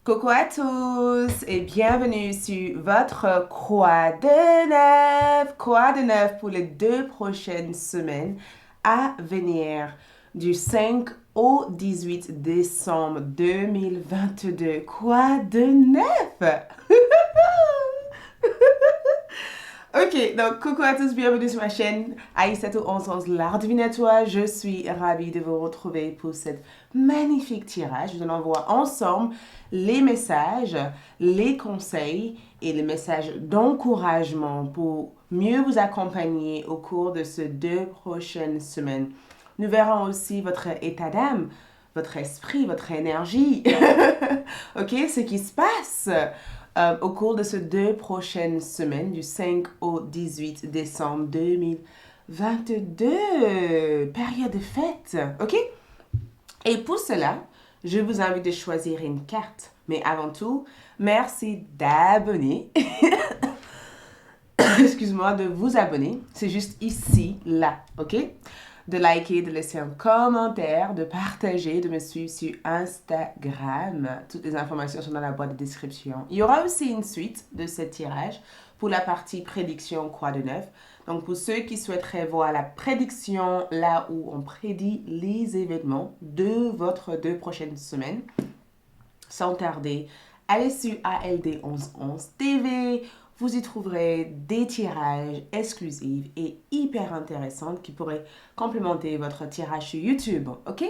Coucou à tous et bienvenue sur votre Quoi de neuf? Quoi de neuf pour les 2 prochaines semaines à venir du 5 au 18 décembre 2022. Quoi de neuf? Ok, donc coucou à tous, bienvenue sur ma chaîne Aïssatou 1111 l'art divinatoire. Je suis ravie de vous retrouver pour cette magnifique tirage. Nous allons voir ensemble les messages, les conseils et les messages d'encouragement pour mieux vous accompagner au cours de ces 2 prochaines semaines. Nous verrons aussi votre état d'âme, votre esprit, votre énergie. Ok, ce qui se passe au cours de ces 2 prochaines semaines, du 5 au 18 décembre 2022, période de fête, ok? Et pour cela, je vous invite à choisir une carte. Mais avant tout, merci d'abonner. Excuse-moi, de vous abonner. C'est juste ici, là, ok? De liker, de laisser un commentaire, de partager, de me suivre sur Instagram. Toutes les informations sont dans la boîte de description. Il y aura aussi une suite de ce tirage pour la partie prédiction quoi de neuf. Donc pour ceux qui souhaiteraient voir la prédiction là où on prédit les événements de votre 2 prochaines semaines, sans tarder, allez sur ALD 1111 TV. Vous y trouverez des tirages exclusifs et hyper intéressants qui pourraient complémenter votre tirage sur YouTube, ok?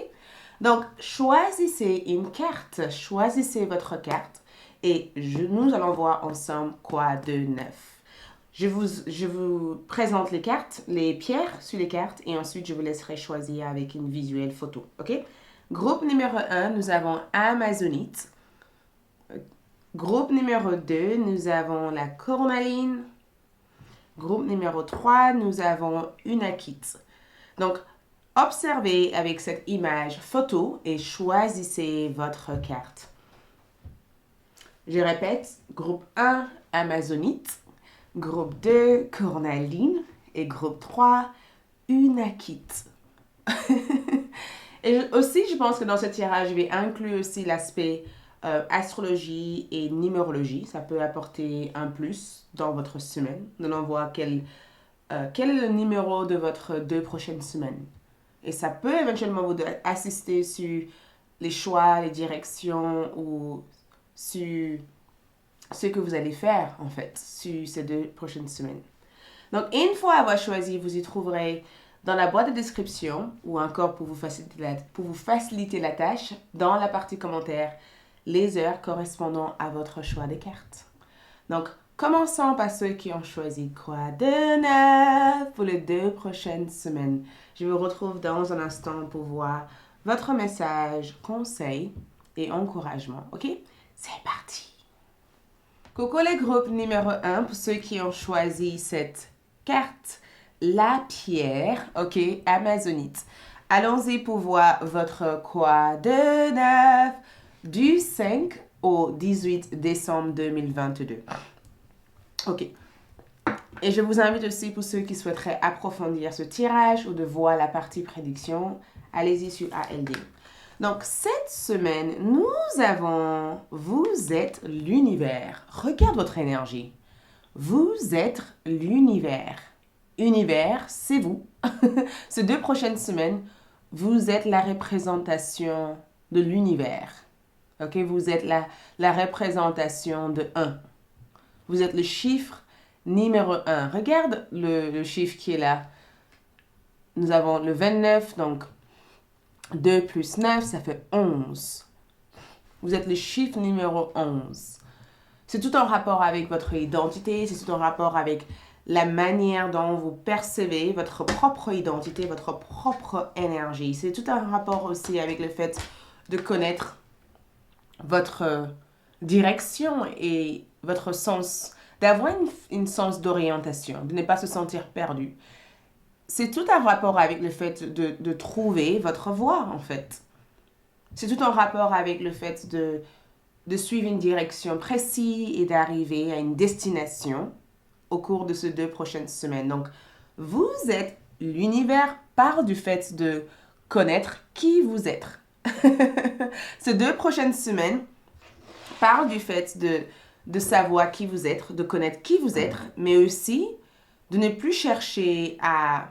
Donc, choisissez une carte, choisissez votre carte et nous allons voir ensemble quoi de neuf. Je vous présente les cartes, les pierres sur les cartes et ensuite je vous laisserai choisir avec une visuelle photo, ok? Groupe numéro 1, nous avons Amazonite. Groupe numéro 2, nous avons la cornaline. Groupe numéro 3, nous avons une akite. Donc, observez avec cette image photo et choisissez votre carte. Je répète, groupe 1, amazonite. Groupe 2, cornaline. Et groupe 3, une akite. Et aussi, je pense que dans ce tirage, je vais inclure aussi l'aspect astrologie et numérologie. Ça peut apporter un plus dans votre semaine. Nous allons voir quel est le numéro de votre 2 prochaines semaines. Et ça peut éventuellement vous assister sur les choix, les directions ou sur ce que vous allez faire en fait sur ces 2 prochaines semaines. Donc une fois avoir choisi, vous y trouverez dans la boîte de description ou encore pour vous faciliter la tâche, dans la partie commentaires, les heures correspondant à votre choix de cartes. Donc, commençons par ceux qui ont choisi quoi de neuf pour les 2 prochaines semaines. Je vous retrouve dans un instant pour voir votre message, conseil et encouragement. Ok? C'est parti! Coucou les groupes numéro 1 pour ceux qui ont choisi cette carte, la pierre, ok, amazonite. Allons-y pour voir votre quoi de neuf du 5 au 18 décembre 2022. Ok. Et je vous invite aussi pour ceux qui souhaiteraient approfondir ce tirage ou de voir la partie prédiction, allez-y sur ALD. Donc, cette semaine, nous avons vous êtes l'univers. Regarde votre énergie. Vous êtes l'univers. Univers, c'est vous. Ces 2 prochaines semaines, vous êtes la représentation de l'univers. Ok, vous êtes la représentation de 1. Vous êtes le chiffre numéro 1. Regarde le chiffre qui est là. Nous avons le 29, donc 2 plus 9, ça fait 11. Vous êtes le chiffre numéro 11. C'est tout en rapport avec votre identité, c'est tout en rapport avec la manière dont vous percevez votre propre identité, votre propre énergie. C'est tout un rapport aussi avec le fait de connaître votre direction et votre sens, d'avoir une sens d'orientation, de ne pas se sentir perdu. C'est tout un rapport avec le fait de trouver votre voie, en fait. C'est tout un rapport avec le fait de suivre une direction précise et d'arriver à une destination au cours de ces 2 prochaines semaines. Donc, vous êtes l'univers par du fait de connaître qui vous êtes. Ces 2 prochaines semaines, parle du fait de savoir qui vous êtes, de connaître qui vous êtes, mais aussi de ne plus chercher à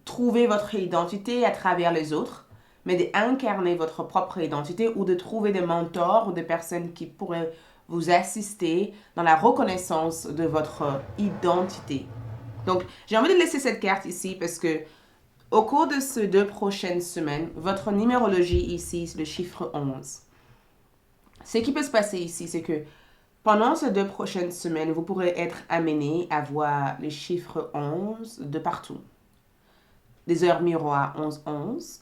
trouver votre identité à travers les autres, mais d'incarner votre propre identité ou de trouver des mentors ou des personnes qui pourraient vous assister dans la reconnaissance de votre identité. Donc, j'ai envie de laisser cette carte ici parce que au cours de ces 2 prochaines semaines, votre numérologie ici, c'est le chiffre 11. Ce qui peut se passer ici, c'est que pendant ces 2 prochaines semaines, vous pourrez être amené à voir le chiffre 11 de partout. Des heures miroirs 11-11,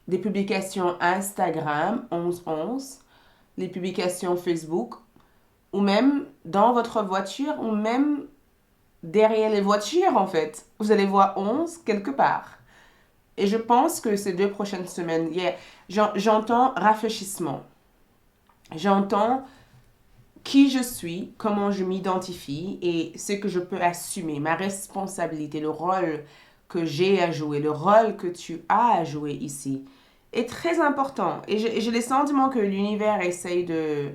des publications Instagram 11-11, les publications Facebook, ou même dans votre voiture, ou même derrière les voitures en fait. Vous allez voir 11 quelque part. Et je pense que ces 2 prochaines semaines, j'entends rafraîchissement. J'entends qui je suis, comment je m'identifie et ce que je peux assumer, ma responsabilité, le rôle que j'ai à jouer, le rôle que tu as à jouer ici est très important. Et j'ai le sentiment que l'univers essaye de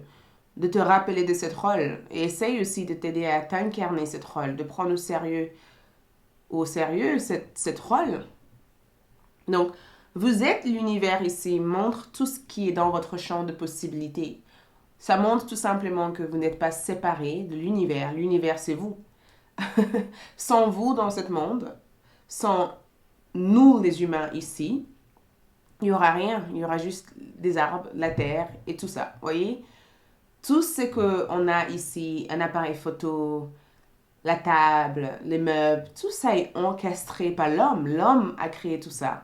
te rappeler de ce rôle et essaye aussi de t'aider à t'incarner ce rôle, de prendre au sérieux cette rôle. Donc, vous êtes l'univers ici, montre tout ce qui est dans votre champ de possibilités. Ça montre tout simplement que vous n'êtes pas séparés de l'univers. L'univers, c'est vous. Sans vous dans ce monde, sans nous les humains ici, il n'y aura rien. Il y aura juste des arbres, la terre et tout ça. Vous voyez? Tout ce qu'on a ici, un appareil photo, la table, les meubles, tout ça est orchestré par l'homme. L'homme a créé tout ça.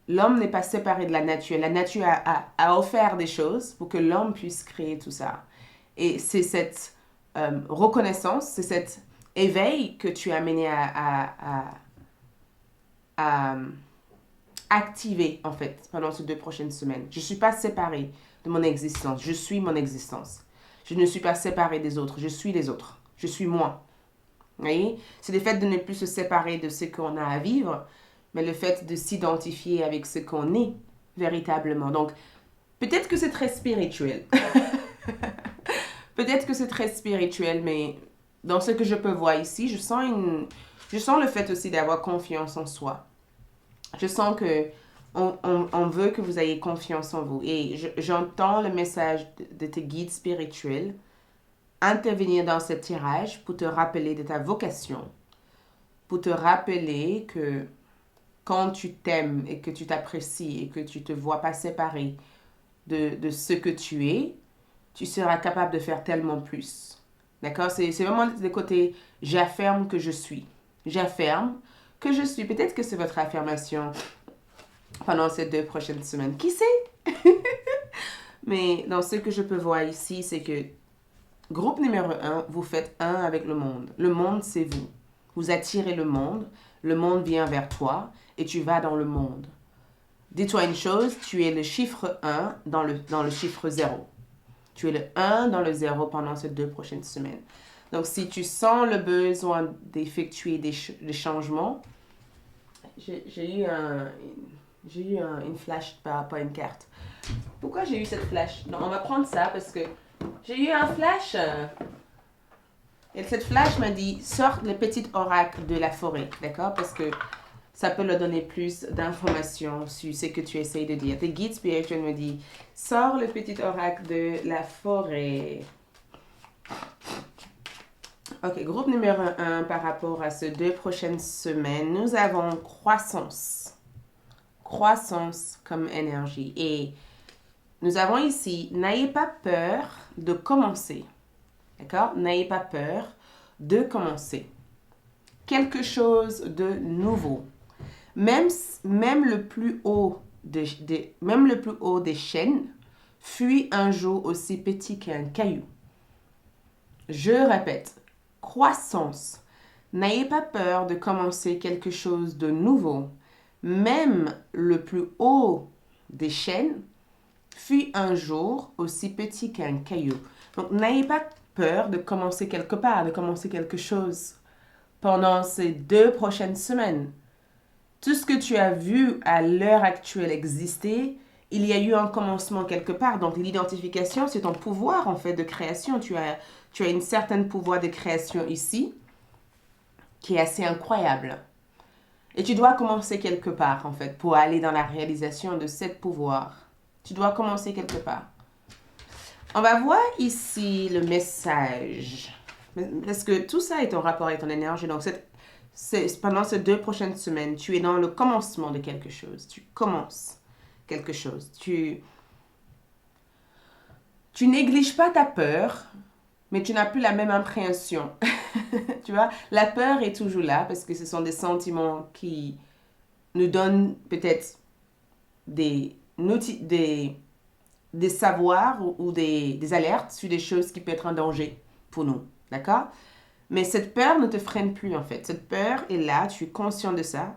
L'homme n'est pas séparé de la nature. La nature a offert des choses pour que l'homme puisse créer tout ça. Et c'est cette reconnaissance, c'est cet éveil que tu as amené à activer, en fait, pendant ces 2 prochaines semaines. Je ne suis pas séparée de mon existence. Je suis mon existence. Je ne suis pas séparée des autres. Je suis les autres. Je suis moi. Vous voyez? C'est le fait de ne plus se séparer de ce qu'on a à vivre, mais le fait de s'identifier avec ce qu'on est véritablement. Donc, peut-être que c'est très spirituel. Peut-être que c'est très spirituel, mais dans ce que je peux voir ici, je sens le fait aussi d'avoir confiance en soi. Je sens que on veut que vous ayez confiance en vous. Et j'entends le message de tes guides spirituels intervenir dans ce tirage pour te rappeler de ta vocation. Pour te rappeler que quand tu t'aimes et que tu t'apprécies et que tu ne te vois pas séparé de ce que tu es, tu seras capable de faire tellement plus. D'accord? C'est vraiment le côté « j'affirme que je suis ». J'affirme que je suis. Peut-être que c'est votre affirmation pendant ces 2 prochaines semaines. Qui sait? Mais dans ce que je peux voir ici, c'est que groupe numéro 1, vous faites un avec le monde. Le monde, c'est vous. Vous attirez le monde vient vers toi et tu vas dans le monde. Dis-toi une chose, tu es le chiffre 1 dans le chiffre 0. Tu es le 1 dans le 0 pendant ces 2 prochaines semaines. Donc, si tu sens le besoin d'effectuer des changements, j'ai eu une flash, pas une carte. Pourquoi j'ai eu cette flash? Non, on va prendre ça parce que j'ai eu un flash. Et cette flash m'a dit, sors le petit oracle de la forêt, d'accord? Parce que ça peut leur donner plus d'informations sur ce que tu essayes de dire. Tes guides spirituels me disent, sors le petit oracle de la forêt. Ok, groupe numéro 1 par rapport à ces 2 prochaines semaines, nous avons croissance. Croissance comme énergie. Et nous avons ici, n'ayez pas peur de commencer. D'accord? N'ayez pas peur de commencer. Quelque chose de nouveau. Même le plus haut des chaînes fut un jour aussi petit qu'un caillou. Je répète, croissance. N'ayez pas peur de commencer quelque chose de nouveau. Même le plus haut des chaînes fut un jour aussi petit qu'un caillou. Donc, n'ayez pas peur de commencer quelque part, de commencer quelque chose pendant ces 2 prochaines semaines. Tout ce que tu as vu à l'heure actuelle exister il y a eu un commencement quelque part. Donc, l'identification, c'est ton pouvoir, en fait, de création. Tu as une certaine pouvoir de création ici qui est assez incroyable. Et tu dois commencer quelque part, en fait, pour aller dans la réalisation de ce pouvoir. Tu dois commencer quelque part. On va voir ici le message. Parce que tout ça est en rapport avec ton énergie. Donc, pendant ces 2 prochaines semaines, tu es dans le commencement de quelque chose. Tu commences quelque chose. Tu négliges pas ta peur, mais tu n'as plus la même appréhension. Tu vois, la peur est toujours là parce que ce sont des sentiments qui nous donnent peut-être des savoirs ou des alertes sur des choses qui peuvent être un danger pour nous. D'accord? Mais cette peur ne te freine plus en fait. Cette peur est là, tu es conscient de ça,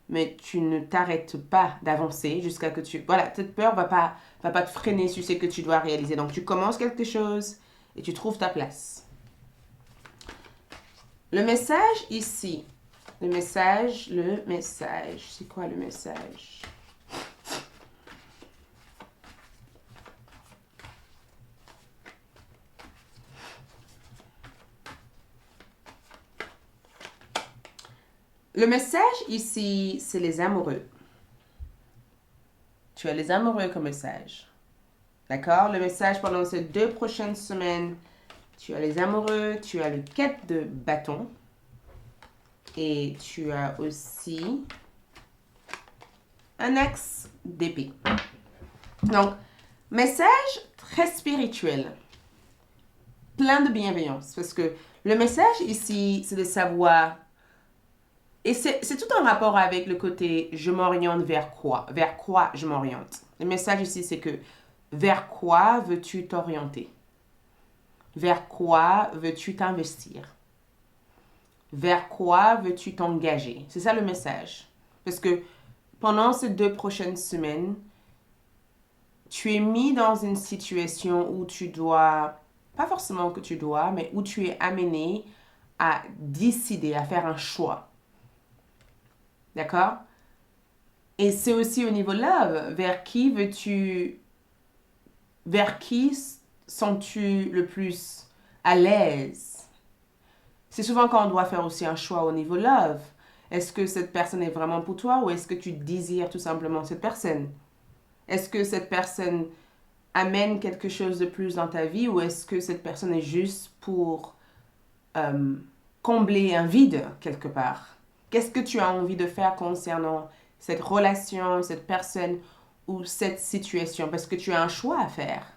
mais tu ne t'arrêtes pas d'avancer jusqu'à que tu... Voilà, cette peur va pas te freiner sur ce que tu dois réaliser. Donc tu commences quelque chose et tu trouves ta place. Le message ici. Le message. C'est quoi le message? Le message ici, c'est les amoureux. Tu as les amoureux comme message. D'accord? Le message pendant ces 2 prochaines semaines, tu as les amoureux, tu as le 4 de bâton. Et tu as aussi un axe d'épée. Donc, message très spirituel. Plein de bienveillance. Parce que le message ici, c'est de savoir... Et c'est tout en rapport avec le côté je m'oriente vers quoi? Vers quoi je m'oriente? Le message ici, c'est que vers quoi veux-tu t'orienter? Vers quoi veux-tu t'investir? Vers quoi veux-tu t'engager? C'est ça le message. Parce que pendant ces 2 prochaines semaines, tu es mis dans une situation où tu dois, pas forcément que tu dois, mais où tu es amené à décider, à faire un choix. D'accord? Et c'est aussi au niveau love. Vers qui sens-tu le plus à l'aise? C'est souvent quand on doit faire aussi un choix au niveau love. Est-ce que cette personne est vraiment pour toi ou est-ce que tu désires tout simplement cette personne? Est-ce que cette personne amène quelque chose de plus dans ta vie ou est-ce que cette personne est juste pour combler un vide quelque part? Qu'est-ce que tu as envie de faire concernant cette relation, cette personne ou cette situation? Parce que tu as un choix à faire.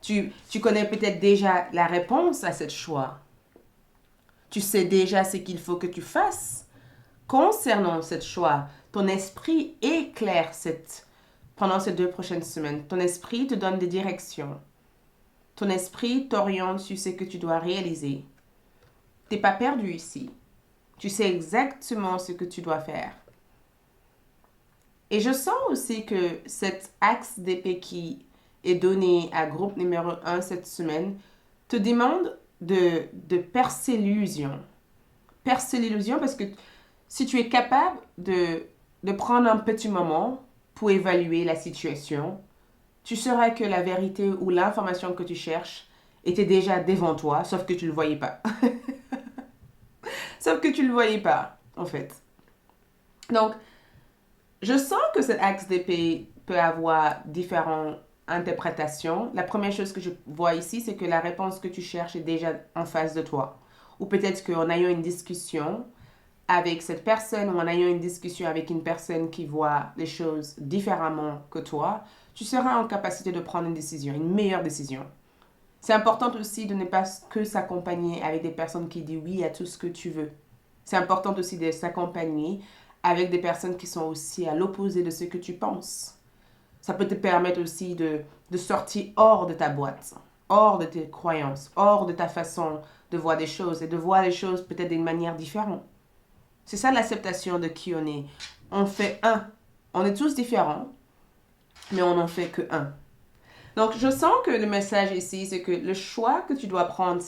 Tu connais peut-être déjà la réponse à ce choix. Tu sais déjà ce qu'il faut que tu fasses concernant ce choix. Ton esprit éclaire pendant ces 2 prochaines semaines. Ton esprit te donne des directions. Ton esprit t'oriente sur ce que tu dois réaliser. Tu n'es pas perdu ici. Tu sais exactement ce que tu dois faire. Et je sens aussi que cet axe d'épée qui est donné à groupe numéro 1 cette semaine te demande de percer l'illusion. Percer l'illusion parce que si tu es capable de prendre un petit moment pour évaluer la situation, tu sauras que la vérité ou l'information que tu cherches était déjà devant toi, sauf que tu ne le voyais pas. Sauf que tu ne le voyais pas, en fait. Donc, je sens que cet axe d'épée peut avoir différentes interprétations. La première chose que je vois ici, c'est que la réponse que tu cherches est déjà en face de toi. Ou peut-être qu'en ayant une discussion avec cette personne ou en ayant une discussion avec une personne qui voit les choses différemment que toi, tu seras en capacité de prendre une décision, une meilleure décision. C'est important aussi de ne pas que s'accompagner avec des personnes qui disent oui à tout ce que tu veux. C'est important aussi de s'accompagner avec des personnes qui sont aussi à l'opposé de ce que tu penses. Ça peut te permettre aussi de sortir hors de ta boîte, hors de tes croyances, hors de ta façon de voir des choses et de voir les choses peut-être d'une manière différente. C'est ça l'acceptation de qui on est. On fait un. On est tous différents, mais on n'en fait que un. Donc, je sens que le message ici, c'est que le choix que tu dois prendre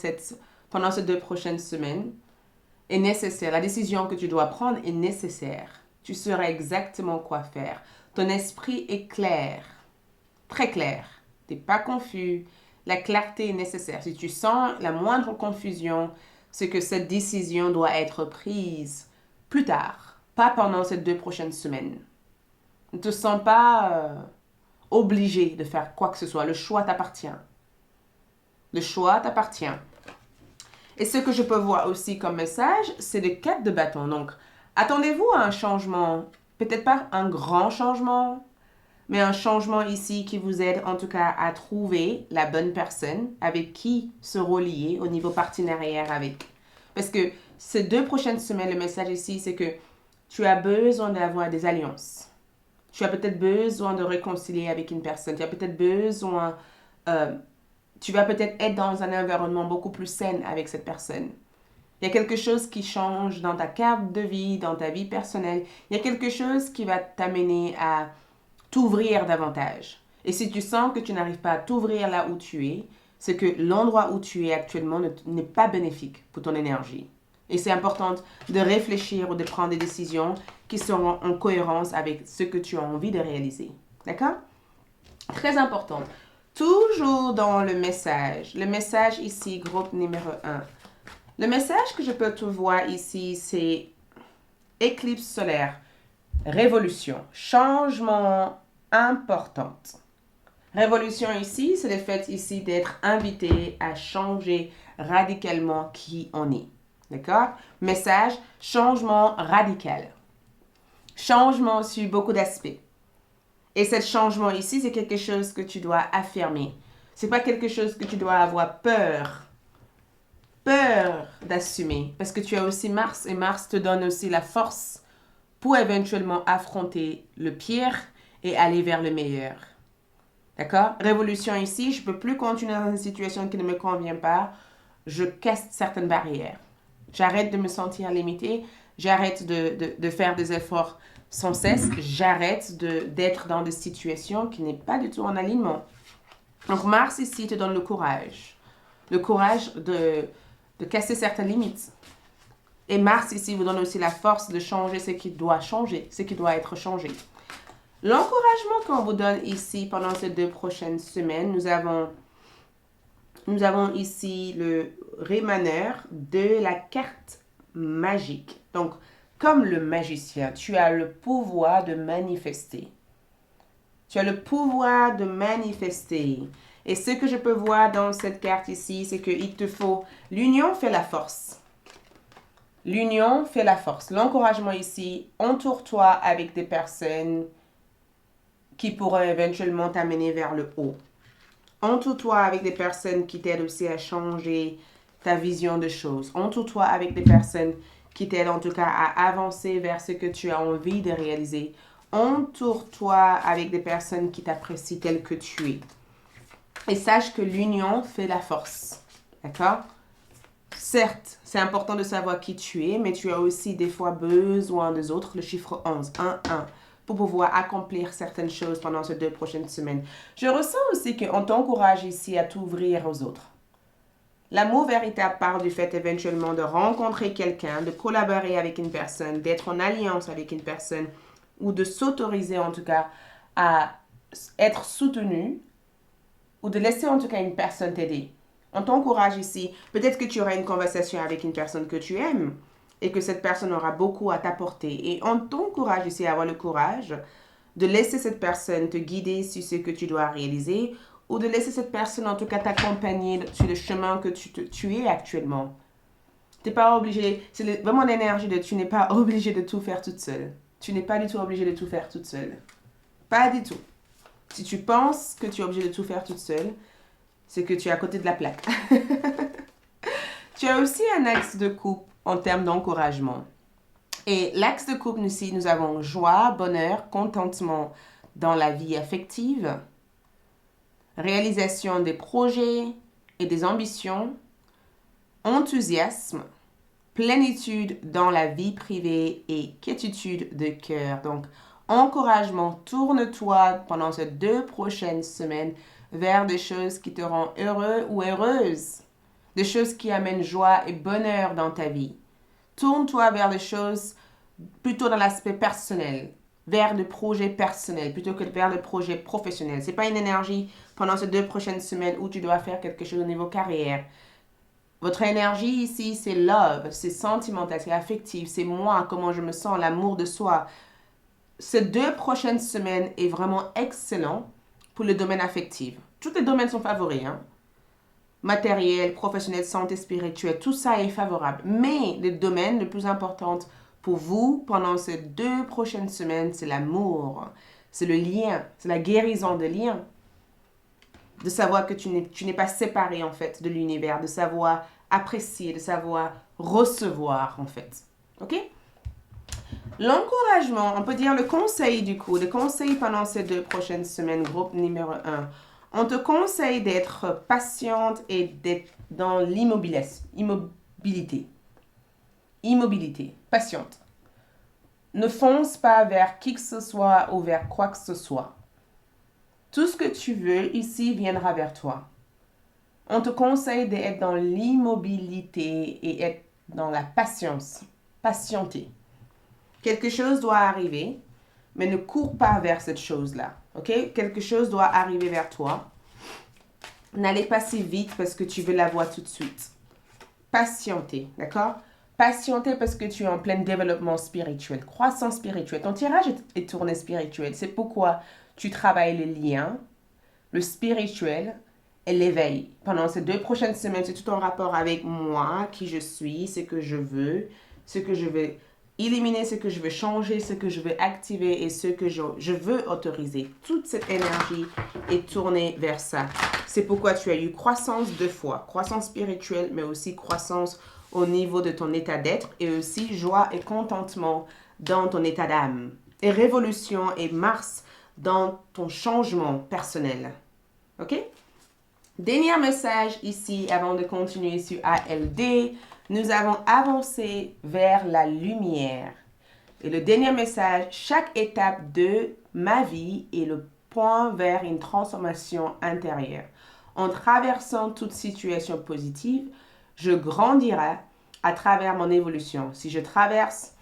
pendant ces 2 prochaines semaines est nécessaire. La décision que tu dois prendre est nécessaire. Tu sauras exactement quoi faire. Ton esprit est clair, très clair. Tu n'es pas confus. La clarté est nécessaire. Si tu sens la moindre confusion, c'est que cette décision doit être prise plus tard, pas pendant ces 2 prochaines semaines. Ne te sens pas obligé de faire quoi que ce soit. Le choix t'appartient. Le choix t'appartient. Et ce que je peux voir aussi comme message, c'est le 4 de bâton. Donc, attendez-vous à un changement, peut-être pas un grand changement, mais un changement ici qui vous aide en tout cas à trouver la bonne personne avec qui se relier au niveau partenariat avec. Parce que ces 2 prochaines semaines, le message ici, c'est que tu as besoin d'avoir des alliances. Tu as peut-être besoin de réconcilier avec une personne. Tu as peut-être besoin... tu vas peut-être être dans un environnement beaucoup plus sain avec cette personne. Il y a quelque chose qui change dans ta carte de vie, dans ta vie personnelle. Il y a quelque chose qui va t'amener à t'ouvrir davantage. Et si tu sens que tu n'arrives pas à t'ouvrir là où tu es, c'est que l'endroit où tu es actuellement n'est pas bénéfique pour ton énergie. Et c'est important de réfléchir ou de prendre des décisions qui seront en cohérence avec ce que tu as envie de réaliser. D'accord? Très important. Toujours dans le message ici, groupe numéro 1. Le message que je peux te voir ici, c'est éclipse solaire, révolution, changement important. Révolution ici, c'est le fait ici d'être invité à changer radicalement qui on est. D'accord? Message, changement radical. Changement sur beaucoup d'aspects. Et ce changement ici, c'est quelque chose que tu dois affirmer. C'est pas quelque chose que tu dois avoir peur d'assumer. Parce que tu as aussi Mars et Mars te donne aussi la force pour éventuellement affronter le pire et aller vers le meilleur. D'accord? Révolution ici, je ne peux plus continuer dans une situation qui ne me convient pas. Je casse certaines barrières. J'arrête de me sentir limitée. J'arrête de faire des efforts sans cesse. J'arrête d'être dans des situations qui n'est pas du tout en alignement. Donc Mars ici te donne le courage. Le courage de casser certaines limites. Et Mars ici vous donne aussi la force de changer ce qui doit changer, ce qui doit être changé. L'encouragement qu'on vous donne ici pendant ces 2 prochaines semaines, nous avons ici le rémaneur de la carte magique. Donc, comme le magicien, tu as le pouvoir de manifester. Tu as le pouvoir de manifester. Et ce que je peux voir dans cette carte ici, c'est qu'il te faut... L'union fait la force. L'union fait la force. L'encouragement ici, entoure-toi avec des personnes qui pourraient éventuellement t'amener vers le haut. Entoure-toi avec des personnes qui t'aident aussi à changer ta vision de choses. Entoure-toi avec des personnes qui t'aident en tout cas à avancer vers ce que tu as envie de réaliser. Entoure-toi avec des personnes qui t'apprécient tel que tu es. Et sache que l'union fait la force. D'accord? Certes, c'est important de savoir qui tu es, mais tu as aussi des fois besoin des autres, le chiffre 11, 1, 1, pour pouvoir accomplir certaines choses pendant ces 2 prochaines semaines. Je ressens aussi qu'on t'encourage ici à t'ouvrir aux autres. L'amour véritable part du fait éventuellement de rencontrer quelqu'un, de collaborer avec une personne, d'être en alliance avec une personne, ou de s'autoriser en tout cas à être soutenu, ou de laisser en tout cas une personne t'aider. On t'encourage ici. Peut-être que tu auras une conversation avec une personne que tu aimes et que cette personne aura beaucoup à t'apporter. Et on t'encourage ici à avoir le courage de laisser cette personne te guider sur ce que tu dois réaliser ou de laisser cette personne en tout cas t'accompagner sur le chemin que tu es actuellement. Tu n'es pas obligé, c'est vraiment l'énergie de tu n'es pas obligé de tout faire toute seule. Tu n'es pas du tout obligé de tout faire toute seule. Pas du tout. Si tu penses que tu es obligé de tout faire toute seule, c'est que tu es à côté de la plaque. Tu as aussi un axe de coupe en termes d'encouragement. Et l'axe de coupe, ici, nous avons joie, bonheur, contentement dans la vie affective, réalisation des projets et des ambitions, enthousiasme, plénitude dans la vie privée et quiétude de cœur. Donc, encouragement, tourne-toi pendant ces 2 prochaines semaines vers des choses qui te rendent heureux ou heureuse, des choses qui amènent joie et bonheur dans ta vie. Tourne-toi vers des choses plutôt dans l'aspect personnel. vers le projet personnel plutôt que vers le projet professionnel. C'est pas une énergie pendant ces 2 prochaines semaines où tu dois faire quelque chose au niveau carrière. Votre énergie ici, c'est love, c'est sentimental, c'est affectif, c'est moi, comment je me sens, l'amour de soi. Ces 2 prochaines semaines est vraiment excellent pour le domaine affectif. Tous les domaines sont favoris, hein. Matériel, professionnel, santé spirituelle, tout ça est favorable. Mais le domaine le plus important pour vous pendant ces 2 prochaines semaines, c'est l'amour, c'est le lien, c'est la guérison de liens. De savoir que tu n'es pas séparé en fait de l'univers, de savoir apprécier, de savoir recevoir en fait. Ok? L'encouragement, on peut dire le conseil du coup, le conseil pendant ces 2 prochaines semaines, groupe numéro 1. On te conseille d'être patiente et d'être dans l'immobilité. Immobilité, patiente. Ne fonce pas vers qui que ce soit ou vers quoi que ce soit. Tout ce que tu veux ici viendra vers toi. On te conseille d'être dans l'immobilité et être dans la patience. Patienter. Quelque chose doit arriver, mais ne cours pas vers cette chose-là. Ok? Quelque chose doit arriver vers toi. N'allez pas si vite parce que tu veux la voir tout de suite. Patienter, d'accord? Patienter parce que tu es en plein développement spirituel, croissance spirituelle. Ton tirage est tourné spirituel. C'est pourquoi tu travailles les liens, le spirituel et l'éveil. Pendant ces 2 prochaines semaines, c'est tout en rapport avec moi, qui je suis, ce que je veux éliminer, ce que je veux changer, ce que je veux activer et ce que je veux autoriser. Toute cette énergie est tournée vers ça. C'est pourquoi tu as eu croissance 2 fois. Croissance spirituelle, mais aussi croissance au niveau de ton état d'être et aussi joie et contentement dans ton état d'âme. Et révolution et Mars dans ton changement personnel. OK? Dernier message ici avant de continuer sur ALD. Nous avons avancé vers la lumière. Et le dernier message, chaque étape de ma vie est le point vers une transformation intérieure. En traversant toute situation positive, je grandirai à travers mon évolution. Si je traverse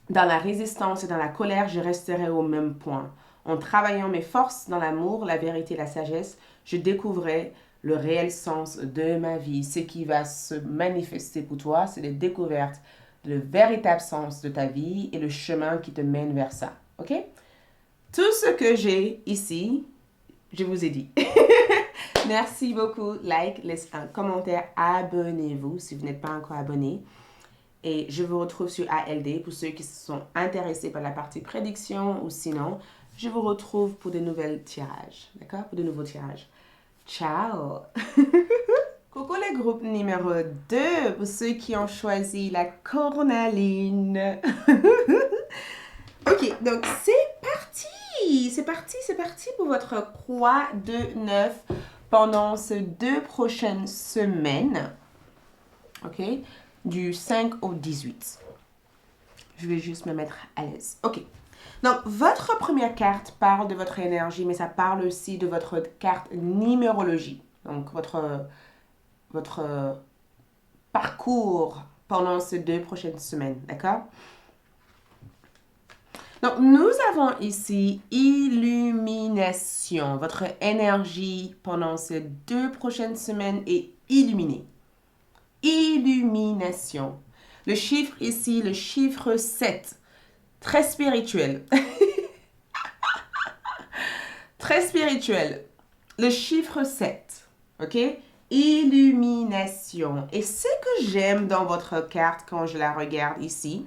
dans la résistance et dans la colère, je resterai au même point. En travaillant mes forces dans l'amour, la vérité et la sagesse, je découvrirai le réel sens de ma vie. Ce qui va se manifester pour toi, c'est la découverte du véritable sens de ta vie et le chemin qui te mène vers ça. OK? Tout ce que j'ai ici, je vous ai dit. Merci beaucoup. Like, laissez un commentaire, abonnez-vous si vous n'êtes pas encore abonné. Et je vous retrouve sur ALD pour ceux qui sont intéressés par la partie prédiction ou sinon, je vous retrouve pour de nouveaux tirages. D'accord? Pour de nouveaux tirages. Ciao! Coucou les groupes numéro 2 pour ceux qui ont choisi la cornaline. Ok, donc c'est parti! C'est parti pour votre croix de 9 pendant ces 2 prochaines semaines. Ok? Du 5 au 18. Je vais juste me mettre à l'aise. Ok. Donc, votre première carte parle de votre énergie, mais ça parle aussi de votre carte numérologie. Donc, votre parcours pendant ces 2 prochaines semaines. D'accord? Donc, nous avons ici illumination. Votre énergie pendant ces 2 prochaines semaines est illuminée. Illumination. Le chiffre ici, le chiffre 7. Très spirituel. Très spirituel. Le chiffre 7. OK? Illumination. Et ce que j'aime dans votre carte quand je la regarde ici,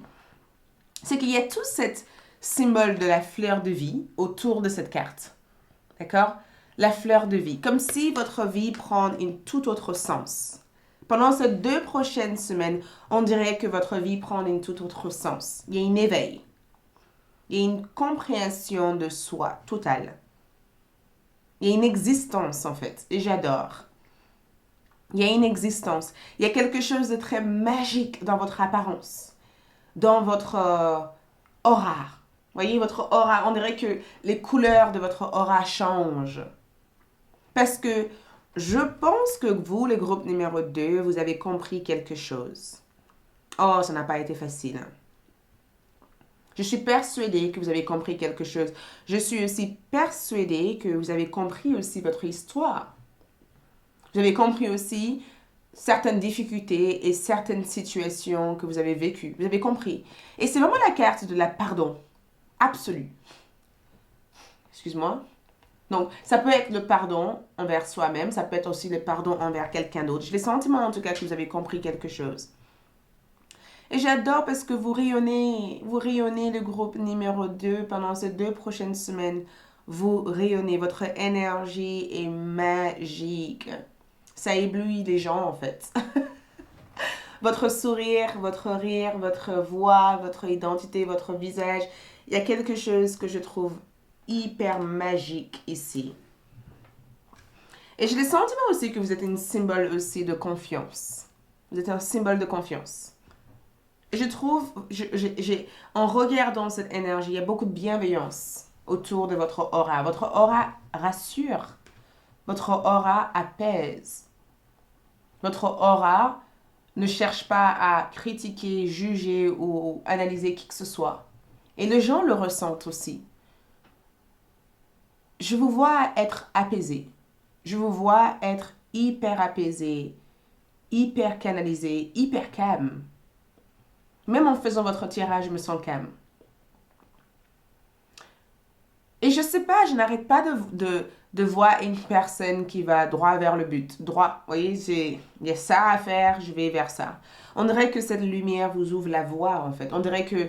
c'est qu'il y a tout cet symbole de la fleur de vie autour de cette carte. D'accord? La fleur de vie. Comme si votre vie prend un tout autre sens. Pendant ces 2 prochaines semaines, on dirait que votre vie prend un tout autre sens. Il y a un éveil. Il y a une compréhension de soi totale. Il y a une existence en fait. Et j'adore. Il y a une existence. Il y a quelque chose de très magique dans votre apparence. Dans votre aura. Vous voyez, votre aura, on dirait que les couleurs de votre aura changent. Parce que je pense que vous, le groupe numéro 2, vous avez compris quelque chose. Oh, ça n'a pas été facile. Je suis persuadée que vous avez compris quelque chose. Je suis aussi persuadée que vous avez compris aussi votre histoire. Vous avez compris aussi certaines difficultés et certaines situations que vous avez vécues. Vous avez compris. Et c'est vraiment la carte de la pardon absolu. Excuse-moi. Donc, ça peut être le pardon envers soi-même, ça peut être aussi le pardon envers quelqu'un d'autre. J'ai le sentiment en tout cas que vous avez compris quelque chose. Et j'adore parce que vous rayonnez le groupe numéro 2 pendant ces 2 prochaines semaines. Vous rayonnez, votre énergie est magique. Ça éblouit les gens en fait. Votre sourire, votre rire, votre voix, votre identité, votre visage. Il y a quelque chose que je trouve hyper magique ici. Et j'ai le sentiment aussi que vous êtes un symbole aussi de confiance. Vous êtes un symbole de confiance. Je trouve, en regardant cette énergie, il y a beaucoup de bienveillance autour de votre aura. Votre aura rassure. Votre aura apaise. Votre aura ne cherche pas à critiquer, juger ou analyser qui que ce soit. Et les gens le ressentent aussi. Je vous vois être apaisé. Je vous vois être hyper apaisé, hyper canalisé, hyper calme. Même en faisant votre tirage, je me sens calme. Et je sais pas, je n'arrête pas de voir une personne qui va droit vers le but. Droit, vous voyez, il y a ça à faire, je vais vers ça. On dirait que cette lumière vous ouvre la voie, en fait. On dirait que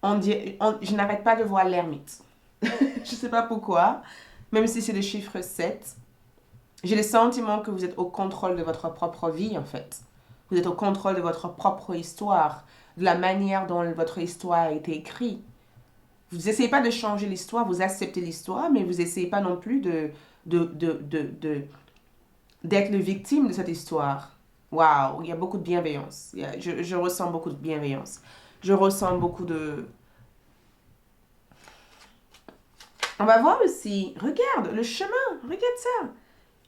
je n'arrête pas de voir l'ermite. Je sais pas pourquoi, même si c'est le chiffre 7. J'ai le sentiment que vous êtes au contrôle de votre propre vie, en fait. Vous êtes au contrôle de votre propre histoire, de la manière dont votre histoire a été écrite. Vous n'essayez pas de changer l'histoire, vous acceptez l'histoire, mais vous n'essayez pas non plus d'être le victime de cette histoire. Waouh, il y a beaucoup de bienveillance. Je ressens beaucoup de bienveillance. Je ressens beaucoup de... On va voir aussi, regarde le chemin, regarde ça.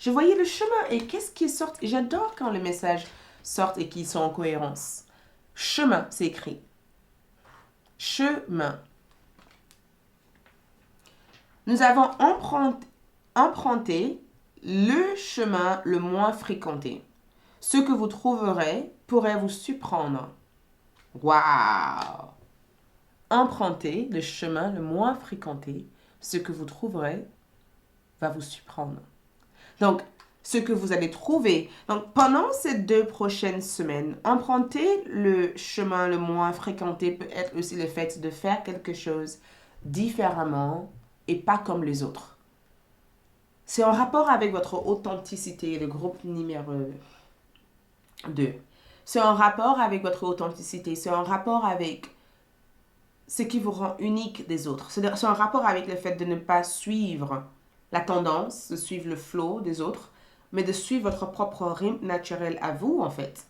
Je voyais le chemin et qu'est-ce qui sort. J'adore quand les messages sortent et qu'ils sont en cohérence. Chemin, c'est écrit. Chemin. Nous avons emprunté le chemin le moins fréquenté. Ce que vous trouverez pourrait vous surprendre. Waouh! Empruntez le chemin le moins fréquenté. Ce que vous trouverez va vous surprendre. Donc, ce que vous allez trouver. Donc, pendant ces 2 prochaines semaines, emprunter le chemin le moins fréquenté peut être aussi le fait de faire quelque chose différemment et pas comme les autres. C'est en rapport avec votre authenticité, le groupe numéro 2. C'est en rapport avec votre authenticité. C'est en rapport avec ce qui vous rend unique des autres. C'est en rapport avec le fait de ne pas suivre la tendance, de suivre le flow des autres, mais de suivre votre propre rythme naturel à vous, en fait.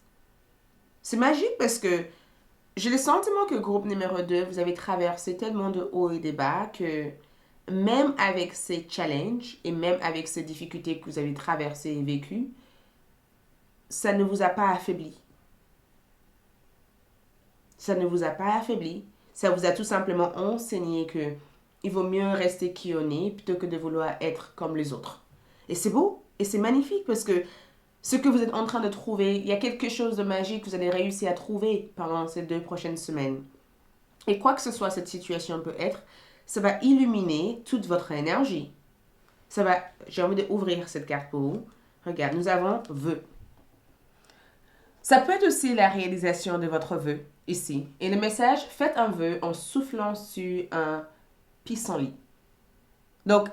C'est magique parce que j'ai le sentiment que groupe numéro 2, vous avez traversé tellement de hauts et de bas que même avec ces challenges et même avec ces difficultés que vous avez traversées et vécues, ça ne vous a pas affaibli. Ça ne vous a pas affaibli. Ça vous a tout simplement enseigné que il vaut mieux rester qui on est plutôt que de vouloir être comme les autres. Et c'est beau et c'est magnifique parce que ce que vous êtes en train de trouver, il y a quelque chose de magique que vous allez réussir à trouver pendant ces 2 prochaines semaines. Et quoi que ce soit cette situation peut être, ça va illuminer toute votre énergie. J'ai envie d'ouvrir cette carte pour vous. Regarde, nous avons vœu. Ça peut être aussi la réalisation de votre vœu ici. Et le message, faites un vœu en soufflant sur un pissenlit. Donc,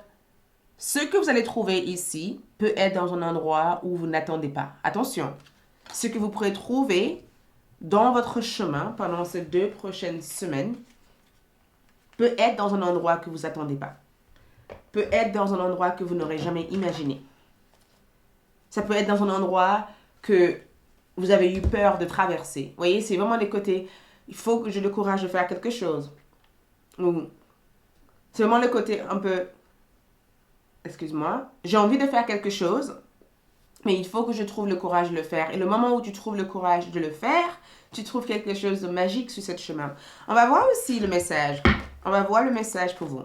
ce que vous allez trouver ici peut être dans un endroit où vous n'attendez pas. Attention, ce que vous pourrez trouver dans votre chemin pendant ces 2 prochaines semaines peut être dans un endroit que vous n'attendez pas. Peut être dans un endroit que vous n'aurez jamais imaginé. Ça peut être dans un endroit que vous avez eu peur de traverser. Vous voyez, c'est vraiment les côtés, il faut que j'ai le courage de faire quelque chose. C'est vraiment le côté un peu, excuse-moi, j'ai envie de faire quelque chose, Mais il faut que je trouve le courage de le faire. Et le moment où tu trouves le courage de le faire, tu trouves quelque chose de magique sur ce chemin. On va voir aussi le message. On va voir le message pour vous.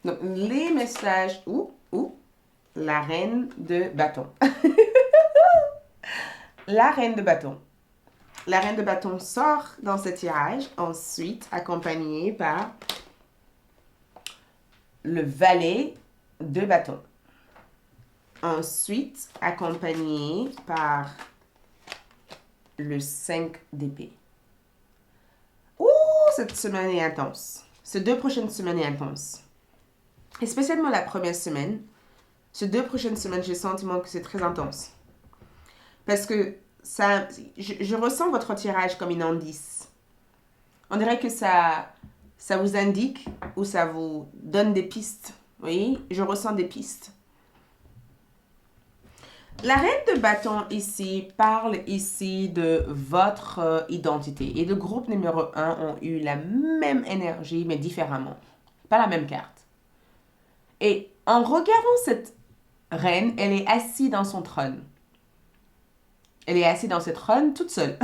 Donc, les messages... la reine de bâton. La reine de bâton. La reine de bâton sort dans ce tirage, ensuite accompagnée par le valet de bâton. Ensuite, accompagné par le 5 d'épée. Ouh, cette semaine est intense. Ces 2 prochaines semaines est intense. Et spécialement la première semaine, ces 2 prochaines semaines, j'ai le sentiment que c'est très intense. Parce que ça, je ressens votre tirage comme une indice. On dirait que ça vous indique ou ça vous donne des pistes. Vous voyez, je ressens des pistes. La reine de bâton ici parle ici de votre identité. Et le groupe numéro 1 ont eu la même énergie, mais différemment. Pas la même carte. Et en regardant cette reine, elle est assise dans son trône. Elle est assise dans ce trône toute seule.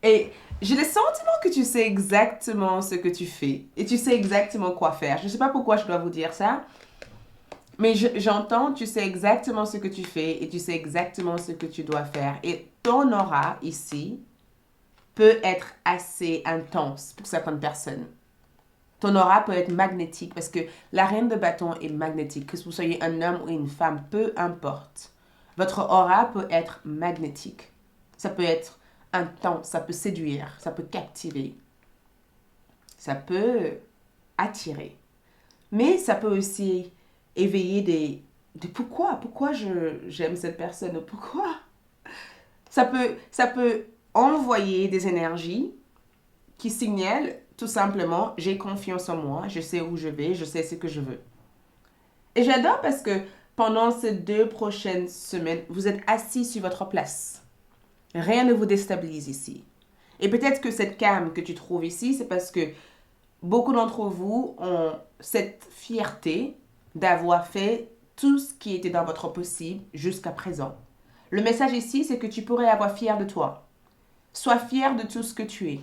Et j'ai le sentiment que tu sais exactement ce que tu fais. Et tu sais exactement quoi faire. Je ne sais pas pourquoi je dois vous dire ça. Mais j'entends, tu sais exactement ce que tu fais et tu sais exactement ce que tu dois faire. Et ton aura ici peut être assez intense pour certaines personnes. Ton aura peut être magnétique parce que la reine de bâton est magnétique. Que vous soyez un homme ou une femme, peu importe. Votre aura peut être magnétique. Ça peut être intense, ça peut séduire, ça peut captiver. Ça peut attirer. Mais ça peut aussi éveiller des pourquoi j'aime cette personne, pourquoi. Ça peut envoyer des énergies qui signalent tout simplement j'ai confiance en moi, je sais où je vais, je sais ce que je veux. Et j'adore parce que pendant ces 2 prochaines semaines, vous êtes assis sur votre place. Rien ne vous déstabilise ici. Et peut-être que cette calme que tu trouves ici, c'est parce que beaucoup d'entre vous ont cette fierté d'avoir fait tout ce qui était dans votre possible jusqu'à présent. Le message ici, c'est que tu pourrais avoir fier de toi. Sois fier de tout ce que tu es.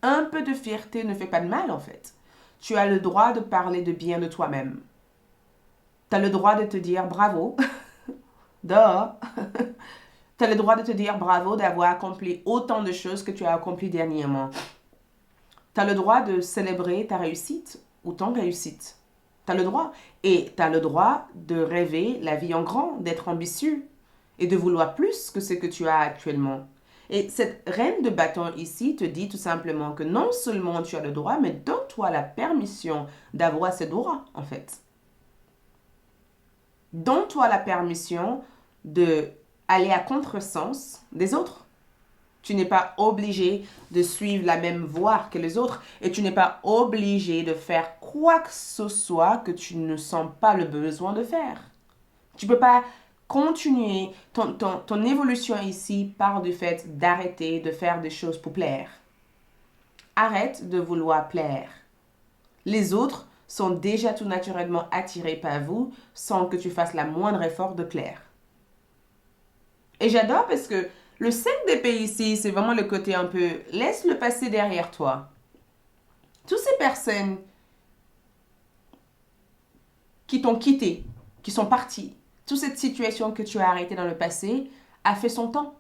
Un peu de fierté ne fait pas de mal en fait. Tu as le droit de parler de bien de toi-même. Tu as le droit de te dire bravo. Duh. Tu as le droit de te dire bravo d'avoir accompli autant de choses que tu as accompli dernièrement. Tu as le droit de célébrer ta réussite ou ton réussite. Tu as le droit. Et tu as le droit de rêver la vie en grand, d'être ambitieux et de vouloir plus que ce que tu as actuellement. Et cette reine de bâton ici te dit tout simplement que non seulement tu as le droit, mais donne-toi la permission d'avoir ce droit, en fait. Donne-toi la permission d'aller à contresens des autres. Tu n'es pas obligé de suivre la même voie que les autres et tu n'es pas obligé de faire quoi que ce soit que tu ne sens pas le besoin de faire. Tu ne peux pas continuer. Ton évolution ici part du fait d'arrêter de faire des choses pour plaire. Arrête de vouloir plaire. Les autres sont déjà tout naturellement attirés par vous sans que tu fasses la moindre effort de plaire. Et j'adore parce que le 5 d'épée ici, c'est vraiment le côté un peu laisse le passé derrière toi. Toutes ces personnes qui t'ont quitté, qui sont parties, toute cette situation que tu as arrêtée dans le passé a fait son temps.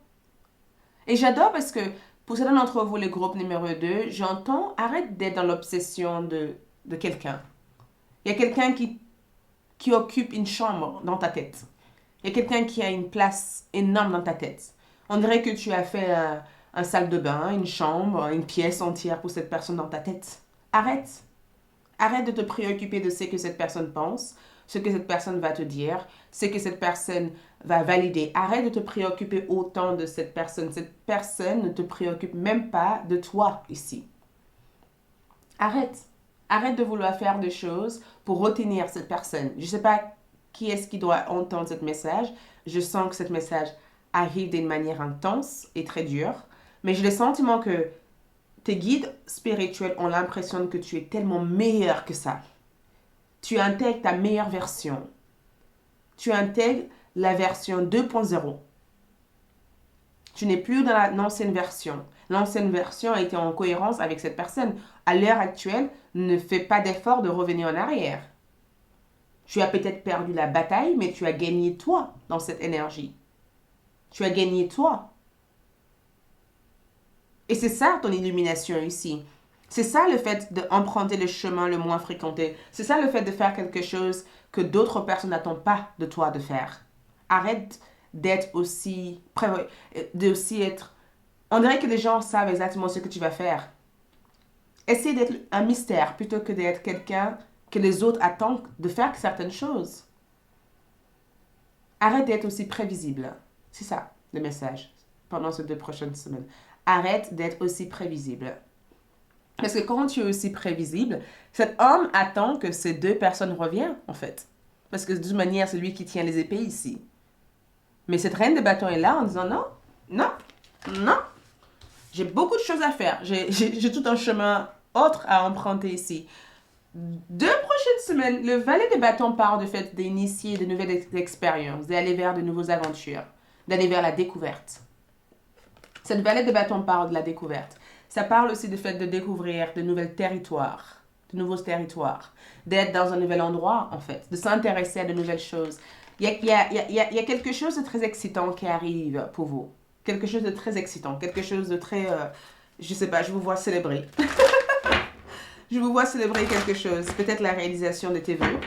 Et j'adore parce que pour certains d'entre vous, le groupe numéro 2, j'entends arrête d'être dans l'obsession de quelqu'un. Il y a quelqu'un qui occupe une chambre dans ta tête. Il y a quelqu'un qui a une place énorme dans ta tête. On dirait que tu as fait un salle de bain, une chambre, une pièce entière pour cette personne dans ta tête. Arrête. Arrête de te préoccuper de ce que cette personne pense, ce que cette personne va te dire, ce que cette personne va valider. Arrête de te préoccuper autant de cette personne. Cette personne ne te préoccupe même pas de toi ici. Arrête. Arrête de vouloir faire des choses pour retenir cette personne. Je ne sais pas qui est-ce qui doit entendre ce message. Je sens que ce message arrive d'une manière intense et très dure. Mais j'ai le sentiment que tes guides spirituels ont l'impression que tu es tellement meilleur que ça. Tu intègres ta meilleure version. Tu intègres la version 2.0. Tu n'es plus dans l'ancienne version. L'ancienne version a été en cohérence avec cette personne. À l'heure actuelle, ne fais pas d'effort de revenir en arrière. Tu as peut-être perdu la bataille, mais tu as gagné toi dans cette énergie. Tu as gagné toi. Et c'est ça ton illumination ici. C'est ça le fait d'emprunter le chemin le moins fréquenté. C'est ça le fait de faire quelque chose que d'autres personnes n'attendent pas de toi de faire. Arrête d'être aussi... d'aussi être... On dirait que les gens savent exactement ce que tu vas faire. Essaie d'être un mystère plutôt que d'être quelqu'un que les autres attendent de faire certaines choses. Arrête d'être aussi prévisible. C'est ça le message pendant ces 2 prochaines semaines. Arrête d'être aussi prévisible. Parce que quand tu es aussi prévisible, cet homme attend que ces 2 personnes reviennent, en fait. Parce que de toute manière, c'est lui qui tient les épées ici. Mais cette reine de bâton est là en disant non, non, non. J'ai beaucoup de choses à faire. J'ai tout un chemin autre à emprunter ici. 2 prochaines semaines, le valet de bâton parle du fait d'initier de nouvelles expériences, d'aller vers de nouvelles aventures, d'aller vers la découverte. Cette valet de bâton parle de la découverte. Ça parle aussi du fait de découvrir de nouveaux territoires, d'être dans un nouvel endroit, en fait, de s'intéresser à de nouvelles choses. Il y a quelque chose de très excitant qui arrive pour vous. Quelque chose de très excitant, quelque chose de très... je sais pas, je vous vois célébrer. Je vous vois célébrer quelque chose, peut-être la réalisation de tes vœux.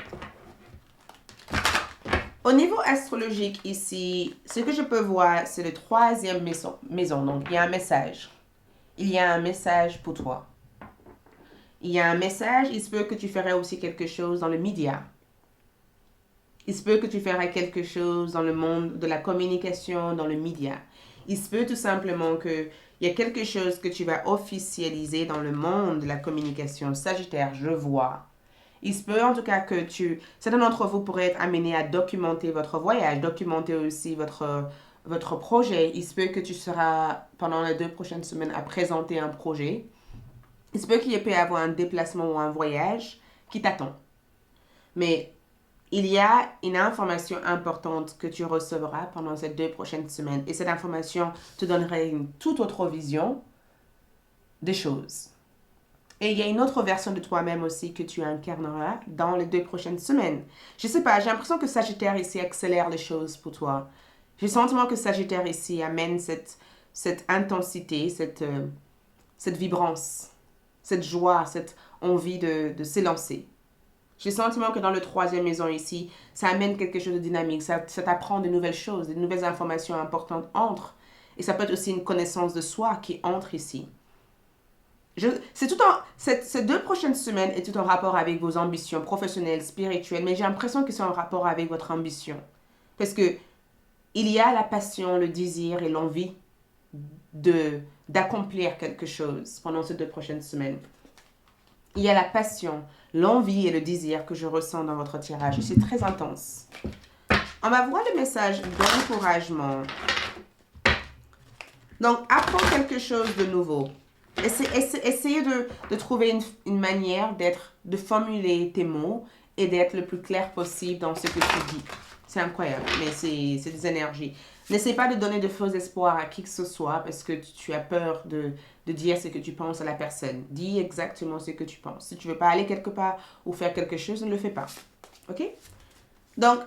Au niveau astrologique ici, ce que je peux voir, c'est le 3e maison. Donc, il y a un message. Il y a un message pour toi. Il y a un message, il se peut que tu ferais aussi quelque chose dans le média. Il se peut que tu ferais quelque chose dans le monde de la communication, dans le média. Il se peut tout simplement qu'il y a quelque chose que tu vas officialiser dans le monde de la communication. Sagittaire, je vois. Il se peut en tout cas que certains d'entre vous pourraient être amenés à documenter votre voyage, documenter aussi votre projet. Il se peut que tu seras, pendant les 2 prochaines semaines, à présenter un projet. Il se peut qu'il y ait avoir un déplacement ou un voyage qui t'attend. Mais il y a une information importante que tu recevras pendant ces 2 prochaines semaines. Et cette information te donnerait une toute autre vision des choses. Et il y a une autre version de toi-même aussi que tu incarneras dans les 2 prochaines semaines. Je sais pas, j'ai l'impression que Sagittaire ici accélère les choses pour toi. J'ai le sentiment que Sagittaire ici amène cette intensité, cette vibrance, cette joie, cette envie de s'élancer. J'ai le sentiment que dans le 3e maison ici, ça amène quelque chose de dynamique. Ça t'apprend de nouvelles choses, de nouvelles informations importantes entrent. Et ça peut être aussi une connaissance de soi qui entre ici. Ces 2 prochaines semaines est tout en rapport avec vos ambitions professionnelles, spirituelles, mais j'ai l'impression que c'est en rapport avec votre ambition. Parce que il y a la passion, le désir et l'envie d'accomplir quelque chose pendant ces 2 prochaines semaines. Il y a la passion, l'envie et le désir que je ressens dans votre tirage. C'est très intense. On va voir le message d'encouragement. Donc, apprends quelque chose de nouveau. Essayez de trouver une manière de formuler tes mots et d'être le plus clair possible dans ce que tu dis. C'est incroyable, mais c'est des énergies. N'essaie pas de donner de faux espoirs à qui que ce soit parce que tu as peur de dire ce que tu penses à la personne. Dis exactement ce que tu penses. Si tu ne veux pas aller quelque part ou faire quelque chose, ne le fais pas. OK? Donc,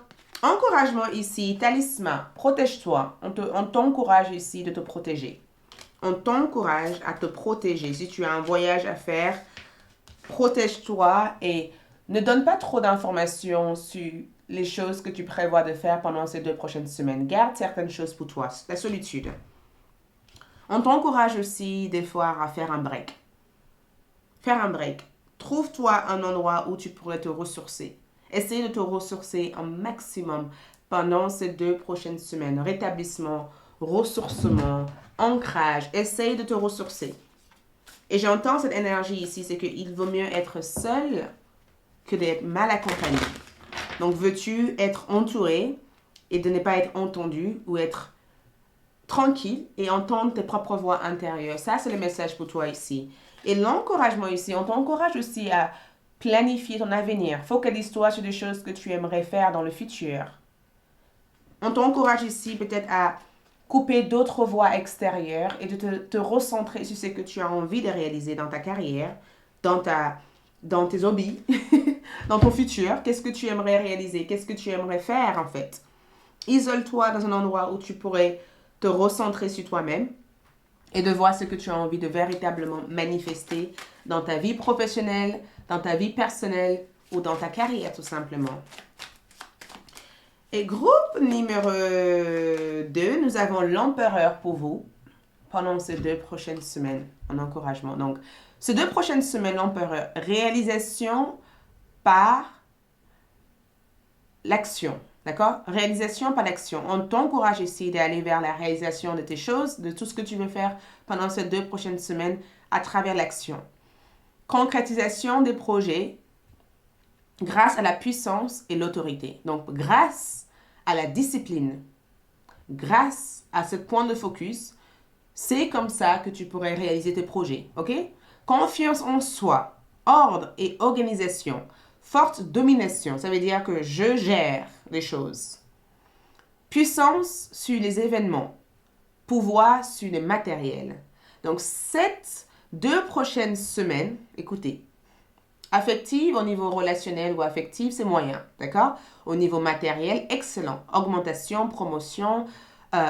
encouragement ici, talisman, protège-toi. On t'encourage ici de te protéger. On t'encourage à te protéger. Si tu as un voyage à faire, protège-toi et ne donne pas trop d'informations sur les choses que tu prévois de faire pendant ces 2 prochaines semaines. Garde certaines choses pour toi. La solitude. On t'encourage aussi des fois à faire un break. Faire un break. Trouve-toi un endroit où tu pourrais te ressourcer. Essaye de te ressourcer un maximum pendant ces 2 prochaines semaines. Rétablissement, ressourcement, ancrage. Essaye de te ressourcer. Et j'entends cette énergie ici, c'est qu'il vaut mieux être seul que d'être mal accompagné. Donc, veux-tu être entouré et de ne pas être entendu ou être tranquille et entendre tes propres voix intérieures? Ça, c'est le message pour toi ici. Et l'encouragement ici, on t'encourage aussi à planifier ton avenir. Focalise-toi sur des choses que tu aimerais faire dans le futur. On t'encourage ici peut-être à couper d'autres voies extérieures et de te recentrer sur ce que tu as envie de réaliser dans ta carrière, dans tes hobbies, dans ton futur. Qu'est-ce que tu aimerais réaliser? Qu'est-ce que tu aimerais faire en fait? Isole-toi dans un endroit où tu pourrais te recentrer sur toi-même et de voir ce que tu as envie de véritablement manifester dans ta vie professionnelle, dans ta vie personnelle ou dans ta carrière tout simplement. Et groupe numéro 2, nous avons l'empereur pour vous pendant ces 2 prochaines semaines en encouragement. Donc, ces 2 prochaines semaines, l'empereur, réalisation par l'action. D'accord? Réalisation par l'action. On t'encourage ici d'aller vers la réalisation de tes choses, de tout ce que tu veux faire pendant ces 2 prochaines semaines à travers l'action. Concrétisation des projets grâce à la puissance et l'autorité. Donc, grâce à la discipline, grâce à ce point de focus, c'est comme ça que tu pourrais réaliser tes projets, ok? Confiance en soi, ordre et organisation, forte domination, ça veut dire que je gère les choses. Puissance sur les événements, pouvoir sur les matériels. Donc, ces 2 prochaines semaines, écoutez, affective au niveau relationnel ou affectif, c'est moyen, d'accord? Au niveau matériel, excellent. Augmentation, promotion.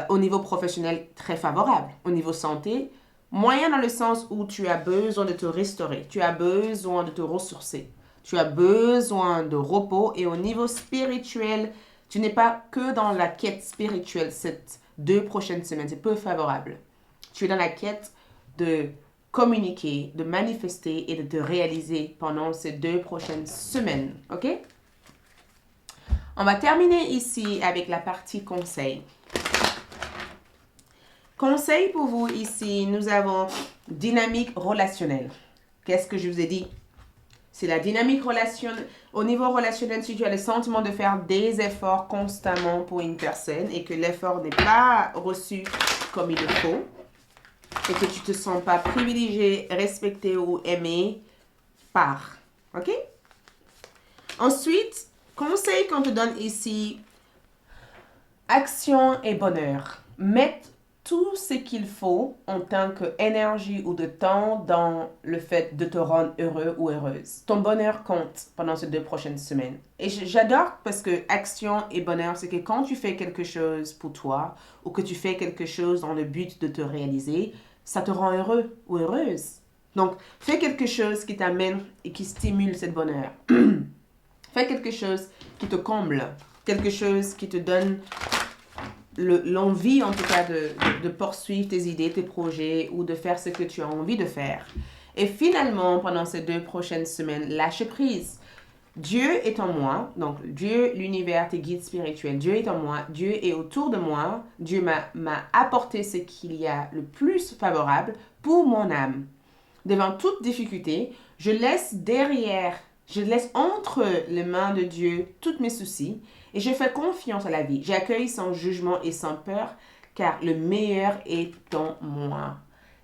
Au niveau professionnel, très favorable. Au niveau santé, moyen dans le sens où tu as besoin de te restaurer. Tu as besoin de te ressourcer. Tu as besoin de repos. Et au niveau spirituel, tu n'es pas que dans la quête spirituelle ces 2 prochaines semaines. C'est peu favorable. Tu es dans la quête de communiquer, de manifester et de te réaliser pendant ces 2 prochaines semaines. OK? On va terminer ici avec la partie conseil. Conseil pour vous ici, nous avons dynamique relationnelle. Qu'est-ce que je vous ai dit? C'est la dynamique relationnelle. Au niveau relationnel, si tu as le sentiment de faire des efforts constamment pour une personne et que l'effort n'est pas reçu comme il le faut, et que tu ne te sens pas privilégié, respecté ou aimé, pars. OK? Ensuite, conseil qu'on te donne ici, action et bonheur. Mettre tout ce qu'il faut en tant qu'énergie ou de temps dans le fait de te rendre heureux ou heureuse. Ton bonheur compte pendant ces 2 prochaines semaines. Et j'adore parce que action et bonheur, c'est que quand tu fais quelque chose pour toi ou que tu fais quelque chose dans le but de te réaliser, ça te rend heureux ou heureuse. Donc, fais quelque chose qui t'amène et qui stimule ce bonheur. Fais quelque chose qui te comble, quelque chose qui te donne l'envie en tout cas de poursuivre tes idées, tes projets ou de faire ce que tu as envie de faire. Et finalement, pendant ces 2 prochaines semaines, lâche prise. Dieu est en moi, donc Dieu, l'univers, tes guides spirituels, Dieu est en moi, Dieu est autour de moi, Dieu m'a apporté ce qu'il y a le plus favorable pour mon âme. Devant toute difficulté, je laisse entre les mains de Dieu tous mes soucis et je fais confiance à la vie. J'accueille sans jugement et sans peur car le meilleur est en moi.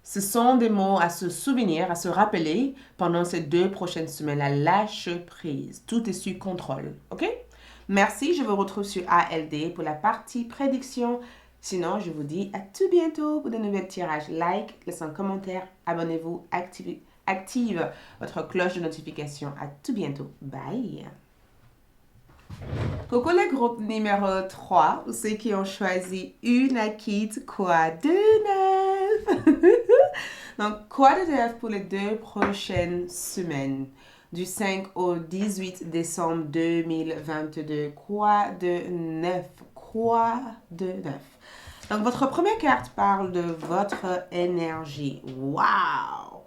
Ce sont des mots à se souvenir, à se rappeler pendant ces 2 prochaines semaines. La lâche prise. Tout est sous contrôle. OK? Merci. Je vous retrouve sur ALD pour la partie prédiction. Sinon, je vous dis à tout bientôt pour de nouveaux tirages. Like, laissez un commentaire, abonnez-vous, active votre cloche de notification. À tout bientôt. Bye! Coucou le groupe numéro 3, ceux qui ont choisi une Akit quoi de neuf. Donc, quoi de neuf pour les 2 prochaines semaines, du 5 au 18 décembre 2022. Quoi de neuf? Quoi de neuf? Donc, votre première carte parle de votre énergie. Wow!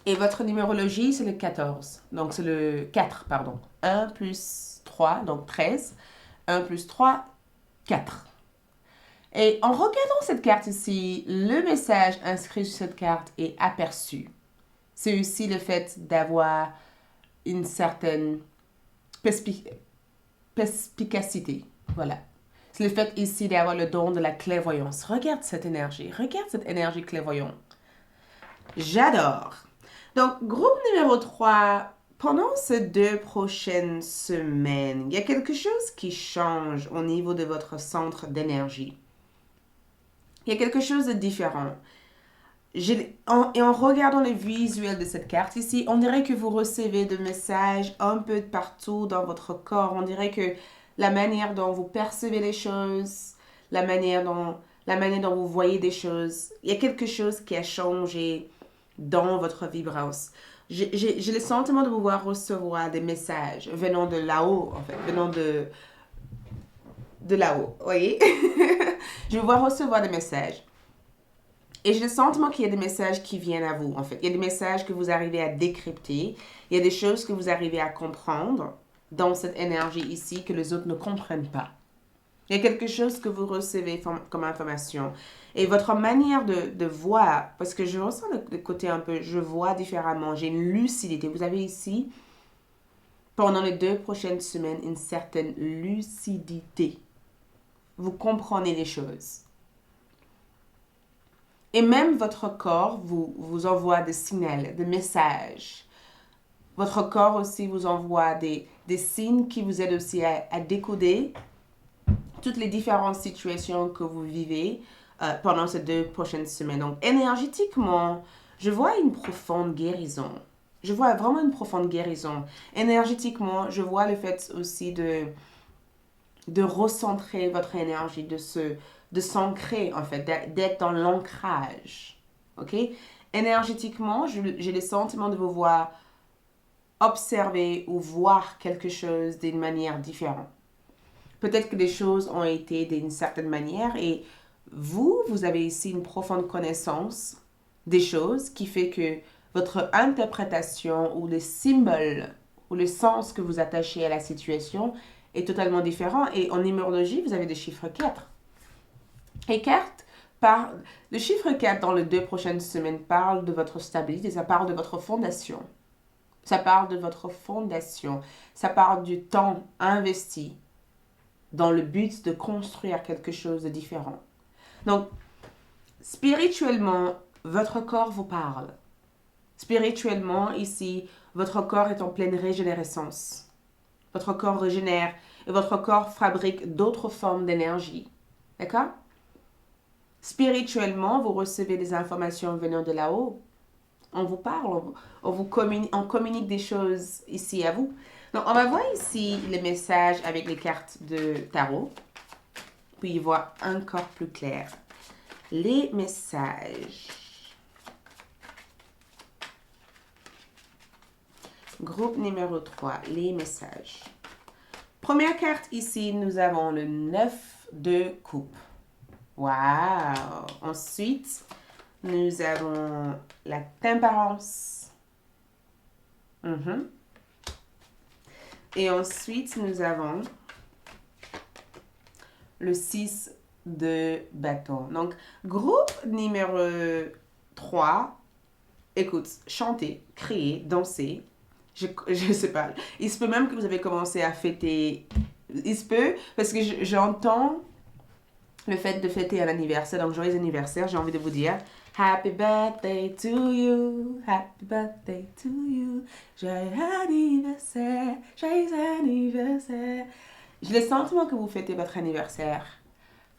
Et votre numérologie, c'est le 14. Donc, c'est le 4, pardon. 1 plus 3, donc 13. 1 plus 3, 4. Et en regardant cette carte ici, le message inscrit sur cette carte est aperçu. C'est aussi le fait d'avoir une certaine perspicacité. Voilà. C'est le fait ici d'avoir le don de la clairvoyance. Regarde cette énergie clairvoyante. J'adore. Donc, groupe numéro 3, pendant ces 2 prochaines semaines, il y a quelque chose qui change au niveau de votre centre d'énergie. Il y a quelque chose de différent. En regardant les visuels de cette carte ici, on dirait que vous recevez des messages un peu de partout dans votre corps. On dirait que la manière dont vous percevez les choses, la manière dont vous voyez des choses, il y a quelque chose qui a changé dans votre vibrance. J'ai le sentiment de pouvoir recevoir des messages venant de là-haut, en fait, venant de là-haut, vous voyez? Je vais pouvoir recevoir des messages. Et j'ai le sentiment qu'il y a des messages qui viennent à vous, en fait. Il y a des messages que vous arrivez à décrypter. Il y a des choses que vous arrivez à comprendre dans cette énergie ici que les autres ne comprennent pas. Il y a quelque chose que vous recevez comme information. Et votre manière de voir, parce que je ressens le côté un peu, je vois différemment, j'ai une lucidité. Vous avez ici, pendant les 2 prochaines semaines, une certaine lucidité. Vous comprenez les choses. Et même votre corps vous envoie des signaux, des messages. Votre corps aussi vous envoie des signes qui vous aident aussi à décoder toutes les différentes situations que vous vivez pendant ces 2 prochaines semaines. Donc, énergétiquement, je vois une profonde guérison. Je vois vraiment une profonde guérison. Énergétiquement, je vois le fait aussi de recentrer votre énergie, de s'ancrer, en fait, d'être dans l'ancrage. OK? Énergétiquement, j'ai le sentiment de vous voir observer ou voir quelque chose d'une manière différente. Peut-être que les choses ont été d'une certaine manière et vous avez ici une profonde connaissance des choses qui fait que votre interprétation ou le symbole ou le sens que vous attachez à la situation est totalement différent. Et en numérologie, vous avez le chiffre 4. Et 4, le chiffre 4 dans les 2 prochaines semaines parle de votre stabilité, ça parle de votre fondation. Ça parle de votre fondation. Ça parle du temps investi dans le but de construire quelque chose de différent. Donc, spirituellement, votre corps vous parle. Spirituellement, ici, votre corps est en pleine régénérescence. Votre corps régénère et votre corps fabrique d'autres formes d'énergie. D'accord? Spirituellement, vous recevez des informations venant de là-haut. On vous parle, on communique des choses ici à vous. Donc, on va voir ici les messages avec les cartes de tarot. Puis, y voir encore plus clair. Les messages. Groupe numéro 3, les messages. Première carte ici, nous avons le 9 de coupe. Wow! Ensuite, nous avons la tempérance. Et ensuite, nous avons le 6 de bâton. Donc, groupe numéro 3, écoute, chanter, crier, danser. Je sais pas. Il se peut même que vous avez commencé à fêter. Il se peut, parce que j'entends le fait de fêter un anniversaire. Donc, joyeux anniversaire, j'ai envie de vous dire Happy birthday to you, happy birthday to you, joyeux anniversaire, joyeux anniversaire. J'ai le sentiment que vous fêtez votre anniversaire,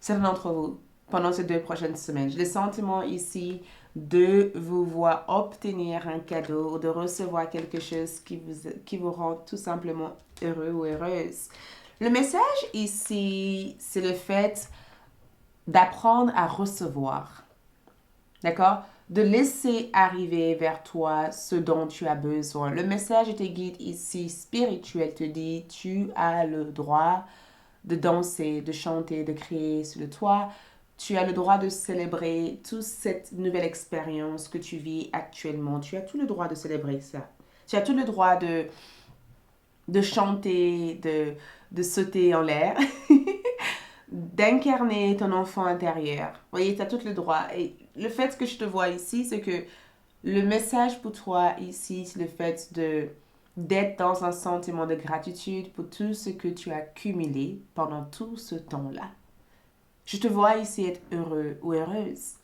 certains d'entre vous, pendant ces 2 prochaines semaines. J'ai le sentiment ici de vous voir obtenir un cadeau ou de recevoir quelque chose qui vous rend tout simplement heureux ou heureuse. Le message ici, c'est le fait d'apprendre à recevoir. D'accord? De laisser arriver vers toi ce dont tu as besoin. Le message de tes guides ici, spirituel, te dit, tu as le droit de danser, de chanter, de crier sur le toit. Tu as le droit de célébrer toute cette nouvelle expérience que tu vis actuellement. Tu as tout le droit de célébrer ça. Tu as tout le droit de chanter, de sauter en l'air, d'incarner ton enfant intérieur. Vous voyez, tu as tout le droit. Et le fait que je te vois ici, c'est que le message pour toi ici, c'est le fait d'être dans un sentiment de gratitude pour tout ce que tu as cumulé pendant tout ce temps-là. Je te vois ici être heureux ou heureuse.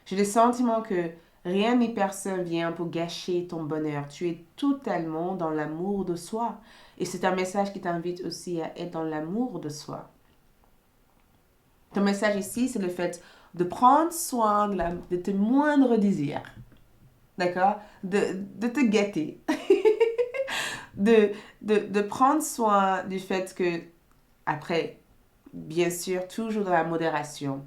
J'ai le sentiment que Rien ni personne vient pour gâcher ton bonheur. Tu es totalement dans l'amour de soi. Et c'est un message qui t'invite aussi à être dans l'amour de soi. Ton message ici, c'est le fait de prendre soin de tes moindres désirs. D'accord? De te gâter. de prendre soin du fait que, après, bien sûr, toujours dans la modération,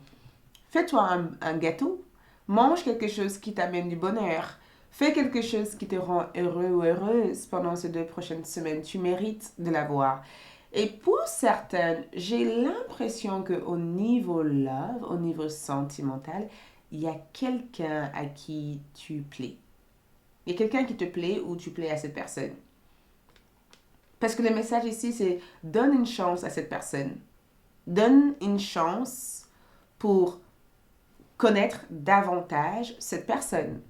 fais-toi un gâteau. Mange quelque chose qui t'amène du bonheur. Fais quelque chose qui te rend heureux ou heureuse pendant ces 2 prochaines semaines. Tu mérites de l'avoir. Et pour certaines, j'ai l'impression qu'au niveau love, au niveau sentimental, il y a quelqu'un à qui tu plais. Il y a quelqu'un qui te plaît ou tu plais à cette personne. Parce que le message ici, c'est donne une chance à cette personne. Donne une chance pour connaître davantage cette personne.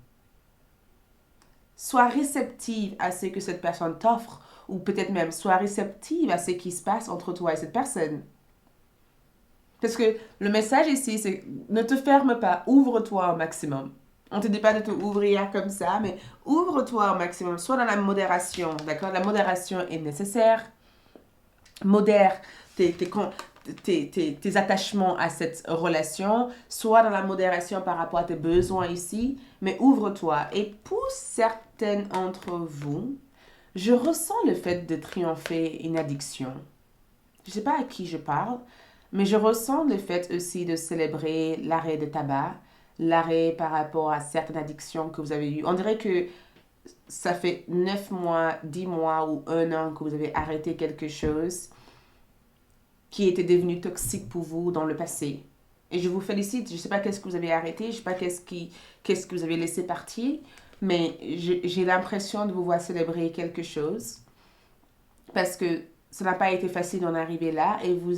Sois réceptive à ce que cette personne t'offre ou peut-être même sois réceptive à ce qui se passe entre toi et cette personne. Parce que le message ici, c'est ne te ferme pas, ouvre-toi au maximum. On ne te dit pas de te ouvrir comme ça, mais ouvre-toi au maximum. Sois dans la modération, d'accord? La modération est nécessaire. Modère tes attachements à cette relation. Sois dans la modération par rapport à tes besoins ici, mais ouvre-toi. Et pour certaines d'entre vous, je ressens le fait de triompher une addiction. Je ne sais pas à qui je parle, mais je ressens le fait aussi de célébrer l'arrêt de tabac, l'arrêt par rapport à certaines addictions que vous avez eues. On dirait que ça fait 9 mois, 10 mois ou 1 an que vous avez arrêté quelque chose qui était devenu toxique pour vous dans le passé. Et je vous félicite. Je ne sais pas qu'est-ce que vous avez arrêté, je ne sais pas qu'est-ce que vous avez laissé partir, mais j'ai l'impression de vous voir célébrer quelque chose parce que ça n'a pas été facile d'en arriver là et vous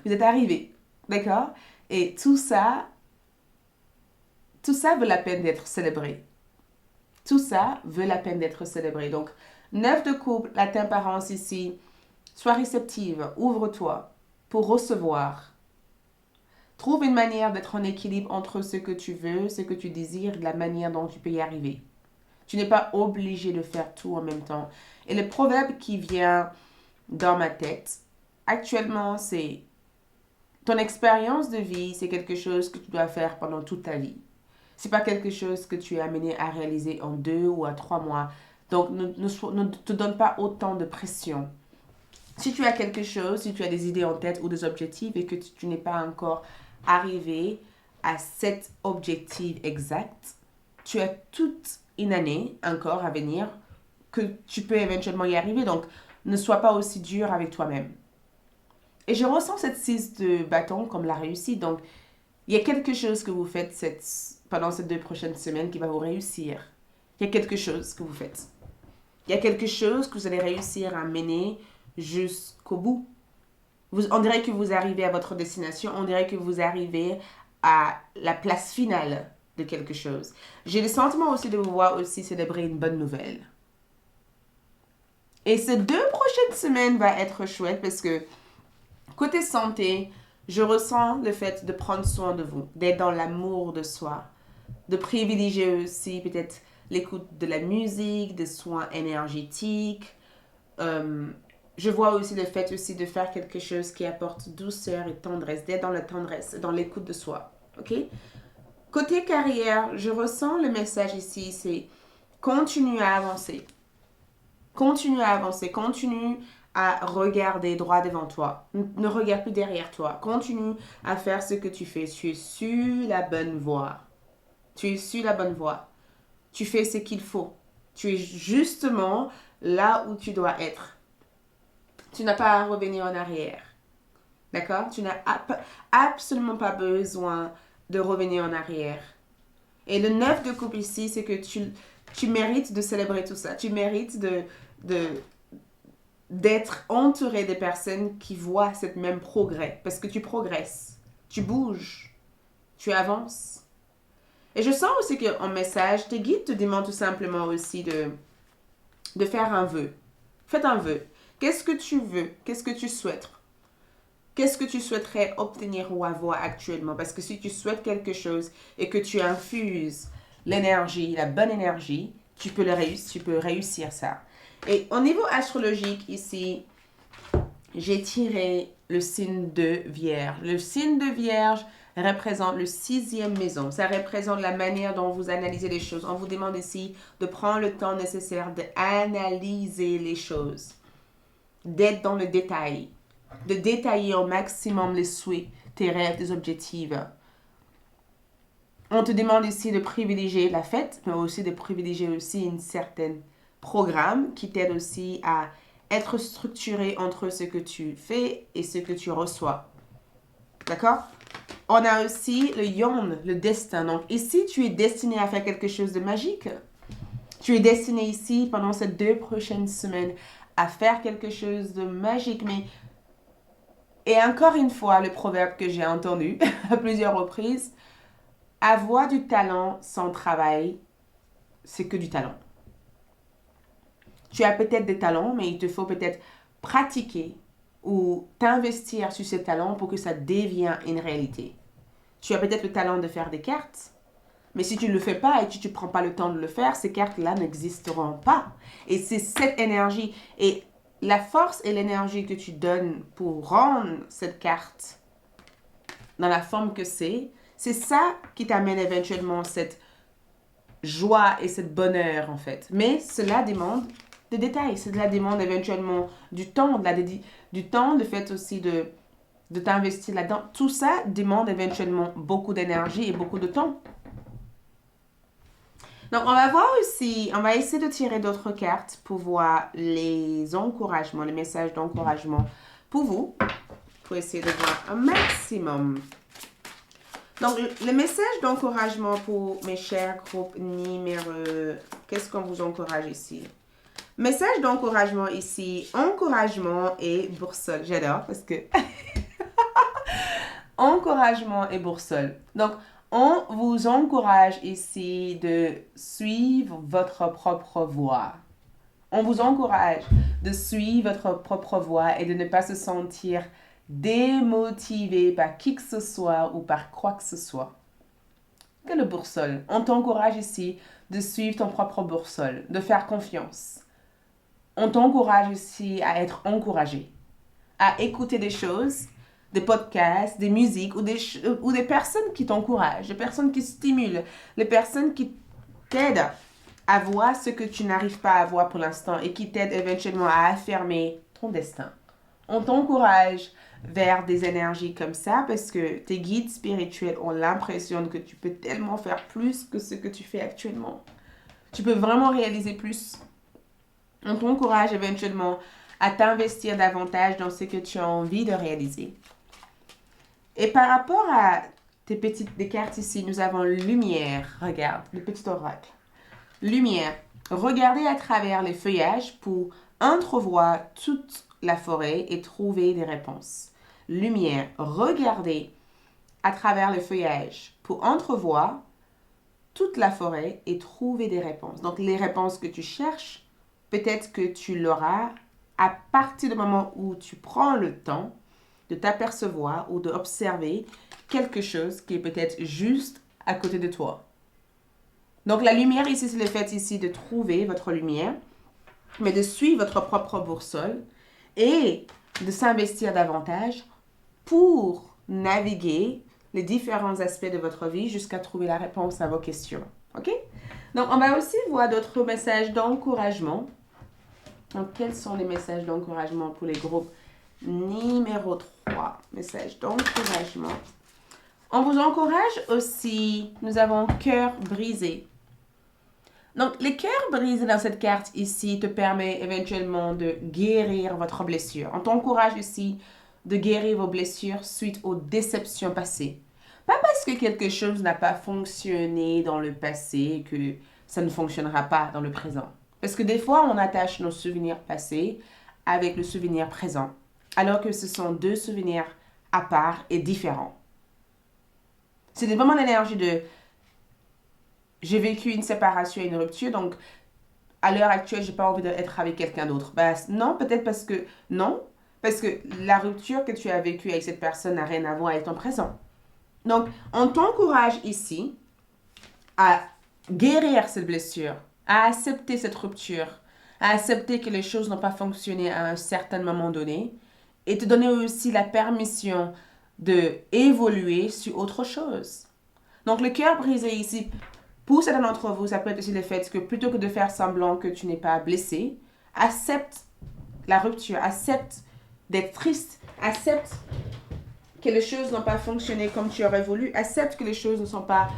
êtes arrivé. D'accord? Et tout ça vaut la peine d'être célébré. Tout ça vaut la peine d'être célébré. Donc, 9 de couple, la temperance ici. Sois réceptive, ouvre-toi pour recevoir. Trouve une manière d'être en équilibre entre ce que tu veux, ce que tu désires, et la manière dont tu peux y arriver. Tu n'es pas obligé de faire tout en même temps. Et le proverbe qui vient dans ma tête, actuellement, c'est ton expérience de vie, c'est quelque chose que tu dois faire pendant toute ta vie. C'est pas quelque chose que tu es amené à réaliser en 2 ou à 3 mois. Donc, ne te donne pas autant de pression. Si tu as quelque chose, si tu as des idées en tête ou des objectifs et que tu n'es pas encore arrivé à cet objectif exact, tu as toute une année encore à venir que tu peux éventuellement y arriver. Donc, ne sois pas aussi dur avec toi-même. Et je ressens cette 6 de bâton comme la réussite. Donc, il y a quelque chose que vous faites pendant ces 2 prochaines semaines qui va vous réussir. Il y a quelque chose que vous faites. Il y a quelque chose que vous allez réussir à mener jusqu'au bout. On dirait que vous arrivez à votre destination, on dirait que vous arrivez à la place finale de quelque chose. J'ai le sentiment aussi de vous voir aussi célébrer une bonne nouvelle. Et ces 2 prochaines semaines vont être chouettes parce que côté santé, je ressens le fait de prendre soin de vous, d'être dans l'amour de soi, de privilégier aussi peut-être l'écoute de la musique, des soins énergétiques. Je vois aussi le fait aussi de faire quelque chose qui apporte douceur et tendresse, d'être dans la tendresse, dans l'écoute de soi. Ok? Côté carrière, je ressens le message ici, c'est continue à avancer. Continue à avancer, continue à regarder droit devant toi. Ne regarde plus derrière toi. Continue à faire ce que tu fais. Tu es sur la bonne voie. Tu es sur la bonne voie. Tu fais ce qu'il faut. Tu es justement là où tu dois être. Tu n'as pas à revenir en arrière. D'accord? Tu n'as absolument pas besoin de revenir en arrière. Et le 9 de coupe ici, c'est que tu mérites de célébrer tout ça. Tu mérites d'être entouré de personnes qui voient ce même progrès. Parce que tu progresses. Tu bouges. Tu avances. Et je sens aussi qu'en message, tes guides te demandent tout simplement aussi de faire un vœu. Faites un vœu. Qu'est-ce que tu veux? Qu'est-ce que tu souhaites? Qu'est-ce que tu souhaiterais obtenir ou avoir actuellement? Parce que si tu souhaites quelque chose et que tu infuses l'énergie, la bonne énergie, tu peux réussir ça. Et au niveau astrologique, ici, j'ai tiré le signe de Vierge. Le signe de Vierge représente le 6e maison. Ça représente la manière dont vous analysez les choses. On vous demande ici de prendre le temps nécessaire d'analyser les choses, d'être dans le détail, de détailler au maximum les souhaits, tes rêves, tes objectifs. On te demande ici de privilégier la fête, mais aussi de privilégier aussi une certaine programme qui t'aide aussi à être structuré entre ce que tu fais et ce que tu reçois. D'accord? On a aussi le yon, le destin. Donc ici, tu es destiné à faire quelque chose de magique. Tu es destiné ici, pendant ces 2 prochaines semaines, à faire quelque chose de magique. Et encore une fois, le proverbe que j'ai entendu à plusieurs reprises, avoir du talent sans travail, c'est que du talent. Tu as peut-être des talents, mais il te faut peut-être pratiquer ou t'investir sur ces talents pour que ça devienne une réalité. Tu as peut-être le talent de faire des cartes, mais si tu ne le fais pas et que tu ne prends pas le temps de le faire, ces cartes-là n'existeront pas. Et c'est cette énergie et la force et l'énergie que tu donnes pour rendre cette carte dans la forme que c'est ça qui t'amène éventuellement cette joie et cette bonheur en fait. Mais cela demande des détails, cela demande éventuellement du temps, du temps, le fait aussi de t'investir là-dedans. Tout ça demande éventuellement beaucoup d'énergie et beaucoup de temps. Donc, on va voir aussi, on va essayer de tirer d'autres cartes pour voir les encouragements, les messages d'encouragement pour vous, pour essayer de voir un maximum. Donc, le message d'encouragement pour mes chers groupes numéreux, qu'est-ce qu'on vous encourage ici? Message d'encouragement ici, encouragement et boussole. J'adore parce que encouragement et boussole. Donc, on vous encourage ici de suivre votre propre voie. On vous encourage de suivre votre propre voie et de ne pas se sentir démotivé par qui que ce soit ou par quoi que ce soit. Quelle boussole? On t'encourage ici de suivre ton propre boussole, de faire confiance. On t'encourage ici à être encouragé, à écouter des choses, des podcasts, des musiques ou des personnes qui t'encouragent, des personnes qui stimulent, les personnes qui t'aident à voir ce que tu n'arrives pas à voir pour l'instant et qui t'aident éventuellement à affirmer ton destin. On t'encourage vers des énergies comme ça parce que tes guides spirituels ont l'impression que tu peux tellement faire plus que ce que tu fais actuellement. Tu peux vraiment réaliser plus. On t'encourage éventuellement à t'investir davantage dans ce que tu as envie de réaliser. Et par rapport à des cartes ici, nous avons lumière. Regarde, le petit oracle. Lumière. Regardez à travers les feuillages pour entrevoir toute la forêt et trouver des réponses. Lumière. Regardez à travers les feuillages pour entrevoir toute la forêt et trouver des réponses. Donc, les réponses que tu cherches, peut-être que tu l'auras à partir du moment où tu prends le temps de t'apercevoir ou d'observer quelque chose qui est peut-être juste à côté de toi. Donc, la lumière ici, c'est le fait ici de trouver votre lumière, mais de suivre votre propre boussole et de s'investir davantage pour naviguer les différents aspects de votre vie jusqu'à trouver la réponse à vos questions. OK? Donc, on va aussi voir d'autres messages d'encouragement. Donc, quels sont les messages d'encouragement pour les groupes numéro 3? Message d'encouragement. On vous encourage aussi, nous avons cœur brisé. Donc, les cœurs brisés dans cette carte ici te permet éventuellement de guérir votre blessure. On t'encourage ici de guérir vos blessures suite aux déceptions passées. Pas parce que quelque chose n'a pas fonctionné dans le passé que ça ne fonctionnera pas dans le présent. Parce que des fois, on attache nos souvenirs passés avec le souvenir présent, alors que ce sont 2 souvenirs à part et différents. C'est vraiment l'énergie de j'ai vécu une séparation et une rupture, donc à l'heure actuelle, j'ai pas envie d'être avec quelqu'un d'autre. Non, peut-être parce que la rupture que tu as vécue avec cette personne n'a rien à voir avec ton présent. Donc, on t'encourage ici à guérir cette blessure, à accepter cette rupture, à accepter que les choses n'ont pas fonctionné à un certain moment donné et te donner aussi la permission de évoluer sur autre chose. Donc le cœur brisé ici, pour certains d'entre vous, ça peut être aussi le fait que plutôt que de faire semblant que tu n'es pas blessé, accepte la rupture, accepte d'être triste, accepte que les choses n'ont pas fonctionné comme tu aurais voulu, accepte que les choses ne sont pas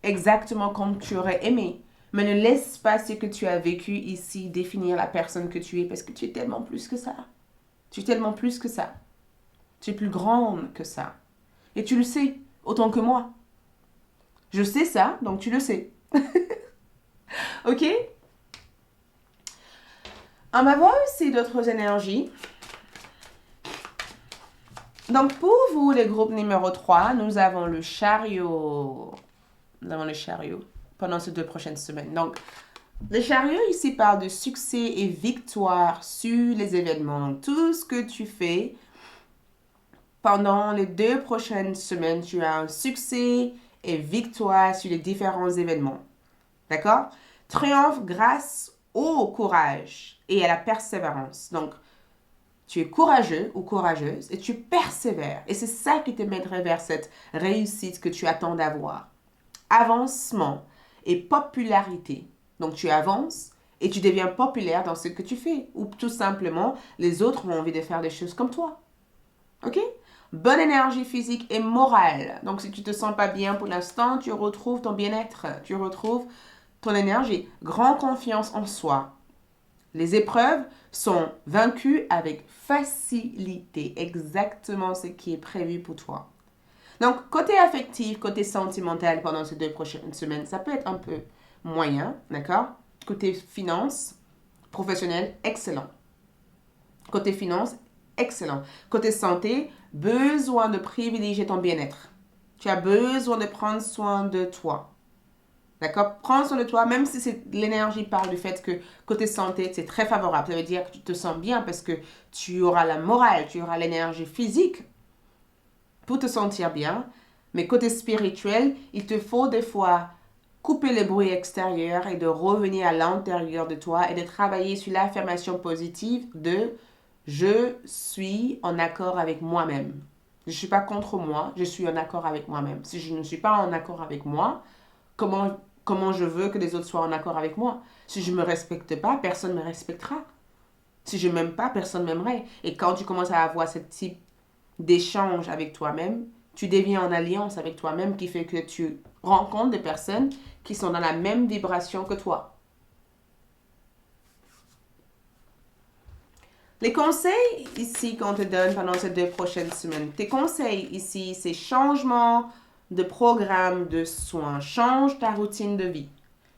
exactement comme tu aurais aimé. Mais ne laisse pas ce que tu as vécu ici définir la personne que tu es parce que tu es tellement plus que ça. Tu es tellement plus que ça. Tu es plus grande que ça. Et tu le sais, autant que moi. Je sais ça, donc tu le sais. Ok? On va voir aussi d'autres énergies. Donc pour vous, les groupes numéro 3, nous avons le chariot. Nous avons le chariot pendant ces 2 prochaines semaines. Donc, le chariot ici parle de succès et victoire sur les événements. Donc, tout ce que tu fais pendant les 2 prochaines semaines, tu as un succès et victoire sur les différents événements. D'accord? Triomphe grâce au courage et à la persévérance. Donc, tu es courageux ou courageuse et tu persévères. Et c'est ça qui te mènerait vers cette réussite que tu attends d'avoir. Avancement et popularité. Donc, tu avances et tu deviens populaire dans ce que tu fais. Ou tout simplement, les autres ont envie de faire des choses comme toi. OK? Bonne énergie physique et morale. Donc, si tu te sens pas bien pour l'instant, tu retrouves ton bien-être. Tu retrouves ton énergie. Grande confiance en soi. Les épreuves sont vaincues avec facilité. Exactement ce qui est prévu pour toi. Donc, côté affectif, côté sentimental pendant ces 2 prochaines semaines, ça peut être un peu moyen, d'accord? Côté finance, professionnel, excellent. Côté finance, excellent. Côté santé, besoin de privilégier ton bien-être. Tu as besoin de prendre soin de toi. D'accord? Prends soin de toi, même si l'énergie parle du fait que côté santé, c'est très favorable. Ça veut dire que tu te sens bien parce que tu auras la morale, tu auras l'énergie physique pour te sentir bien. Mais côté spirituel, il te faut des fois couper les bruits extérieurs et de revenir à l'intérieur de toi et de travailler sur l'affirmation positive de je suis en accord avec moi-même. Je ne suis pas contre moi, je suis en accord avec moi-même. Si je ne suis pas en accord avec moi, comment je veux que les autres soient en accord avec moi? Si je ne me respecte pas, personne ne me respectera. Si je ne m'aime pas, personne ne m'aimerait. Et quand tu commences à avoir ce type d'échange avec toi-même, tu deviens en alliance avec toi-même qui fait que tu rencontres des personnes qui sont dans la même vibration que toi. Les conseils ici qu'on te donne pendant ces 2 prochaines semaines, tes conseils ici, c'est changement de programme de soins. Change ta routine de vie.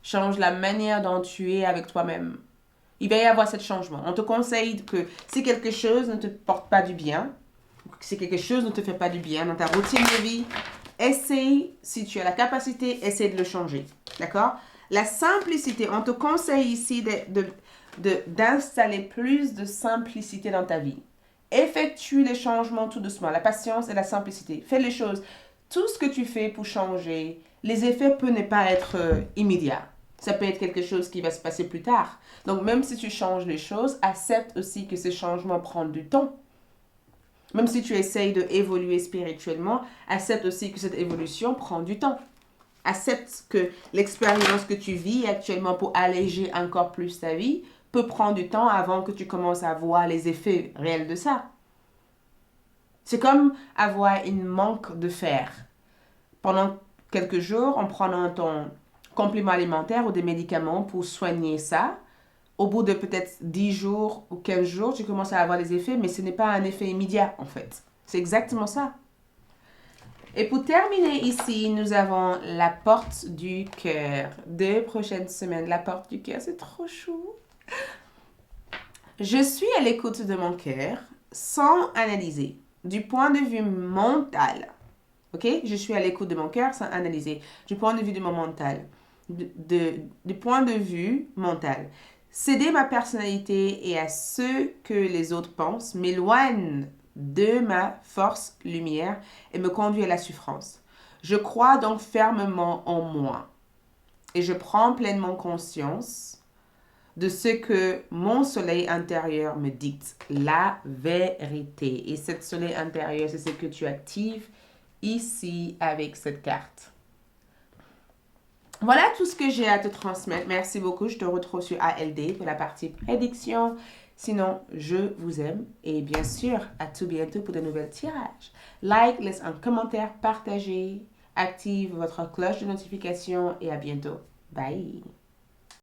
Change la manière dont tu es avec toi-même. Il va y avoir ce changement. On te conseille que si quelque chose ne te porte pas du bien, si quelque chose ne te fait pas du bien dans ta routine de vie, essaye, si tu as la capacité, essaye de le changer. D'accord? La simplicité, on te conseille ici d'installer plus de simplicité dans ta vie. Effectue les changements tout doucement, la patience et la simplicité. Fais les choses. Tout ce que tu fais pour changer, les effets peuvent ne pas être immédiats. Ça peut être quelque chose qui va se passer plus tard. Donc, même si tu changes les choses, accepte aussi que ces changements prennent du temps. Même si tu essayes d'évoluer spirituellement, accepte aussi que cette évolution prend du temps. Accepte que l'expérience que tu vis actuellement pour alléger encore plus ta vie peut prendre du temps avant que tu commences à voir les effets réels de ça. C'est comme avoir une manque de fer. Pendant quelques jours, en prenant ton complément alimentaire ou des médicaments pour soigner ça, au bout de peut-être 10 jours ou 15 jours, tu commences à avoir les effets, mais ce n'est pas un effet immédiat en fait. C'est exactement ça. Et pour terminer ici, nous avons la porte du cœur. 2 prochaines semaines, la porte du cœur, c'est trop chou. Je suis à l'écoute de mon cœur sans analyser, du point de vue mental. Ok? Je suis à l'écoute de mon cœur sans analyser, du point de vue de mon mental. Du point de vue mental. Céder ma personnalité et à ce que les autres pensent m'éloigne de ma force lumière et me conduit à la souffrance. Je crois donc fermement en moi. et je prends pleinement conscience de ce que mon soleil intérieur me dicte, la vérité. Et cette soleil intérieur, c'est ce que tu actives ici avec cette carte. Voilà tout ce que j'ai à te transmettre. Merci beaucoup. Je te retrouve sur ALD pour la partie prédiction. Sinon, je vous aime. Et bien sûr, à tout bientôt pour de nouvelles tirages. Like, laisse un commentaire, partagez, active votre cloche de notification et à bientôt. Bye.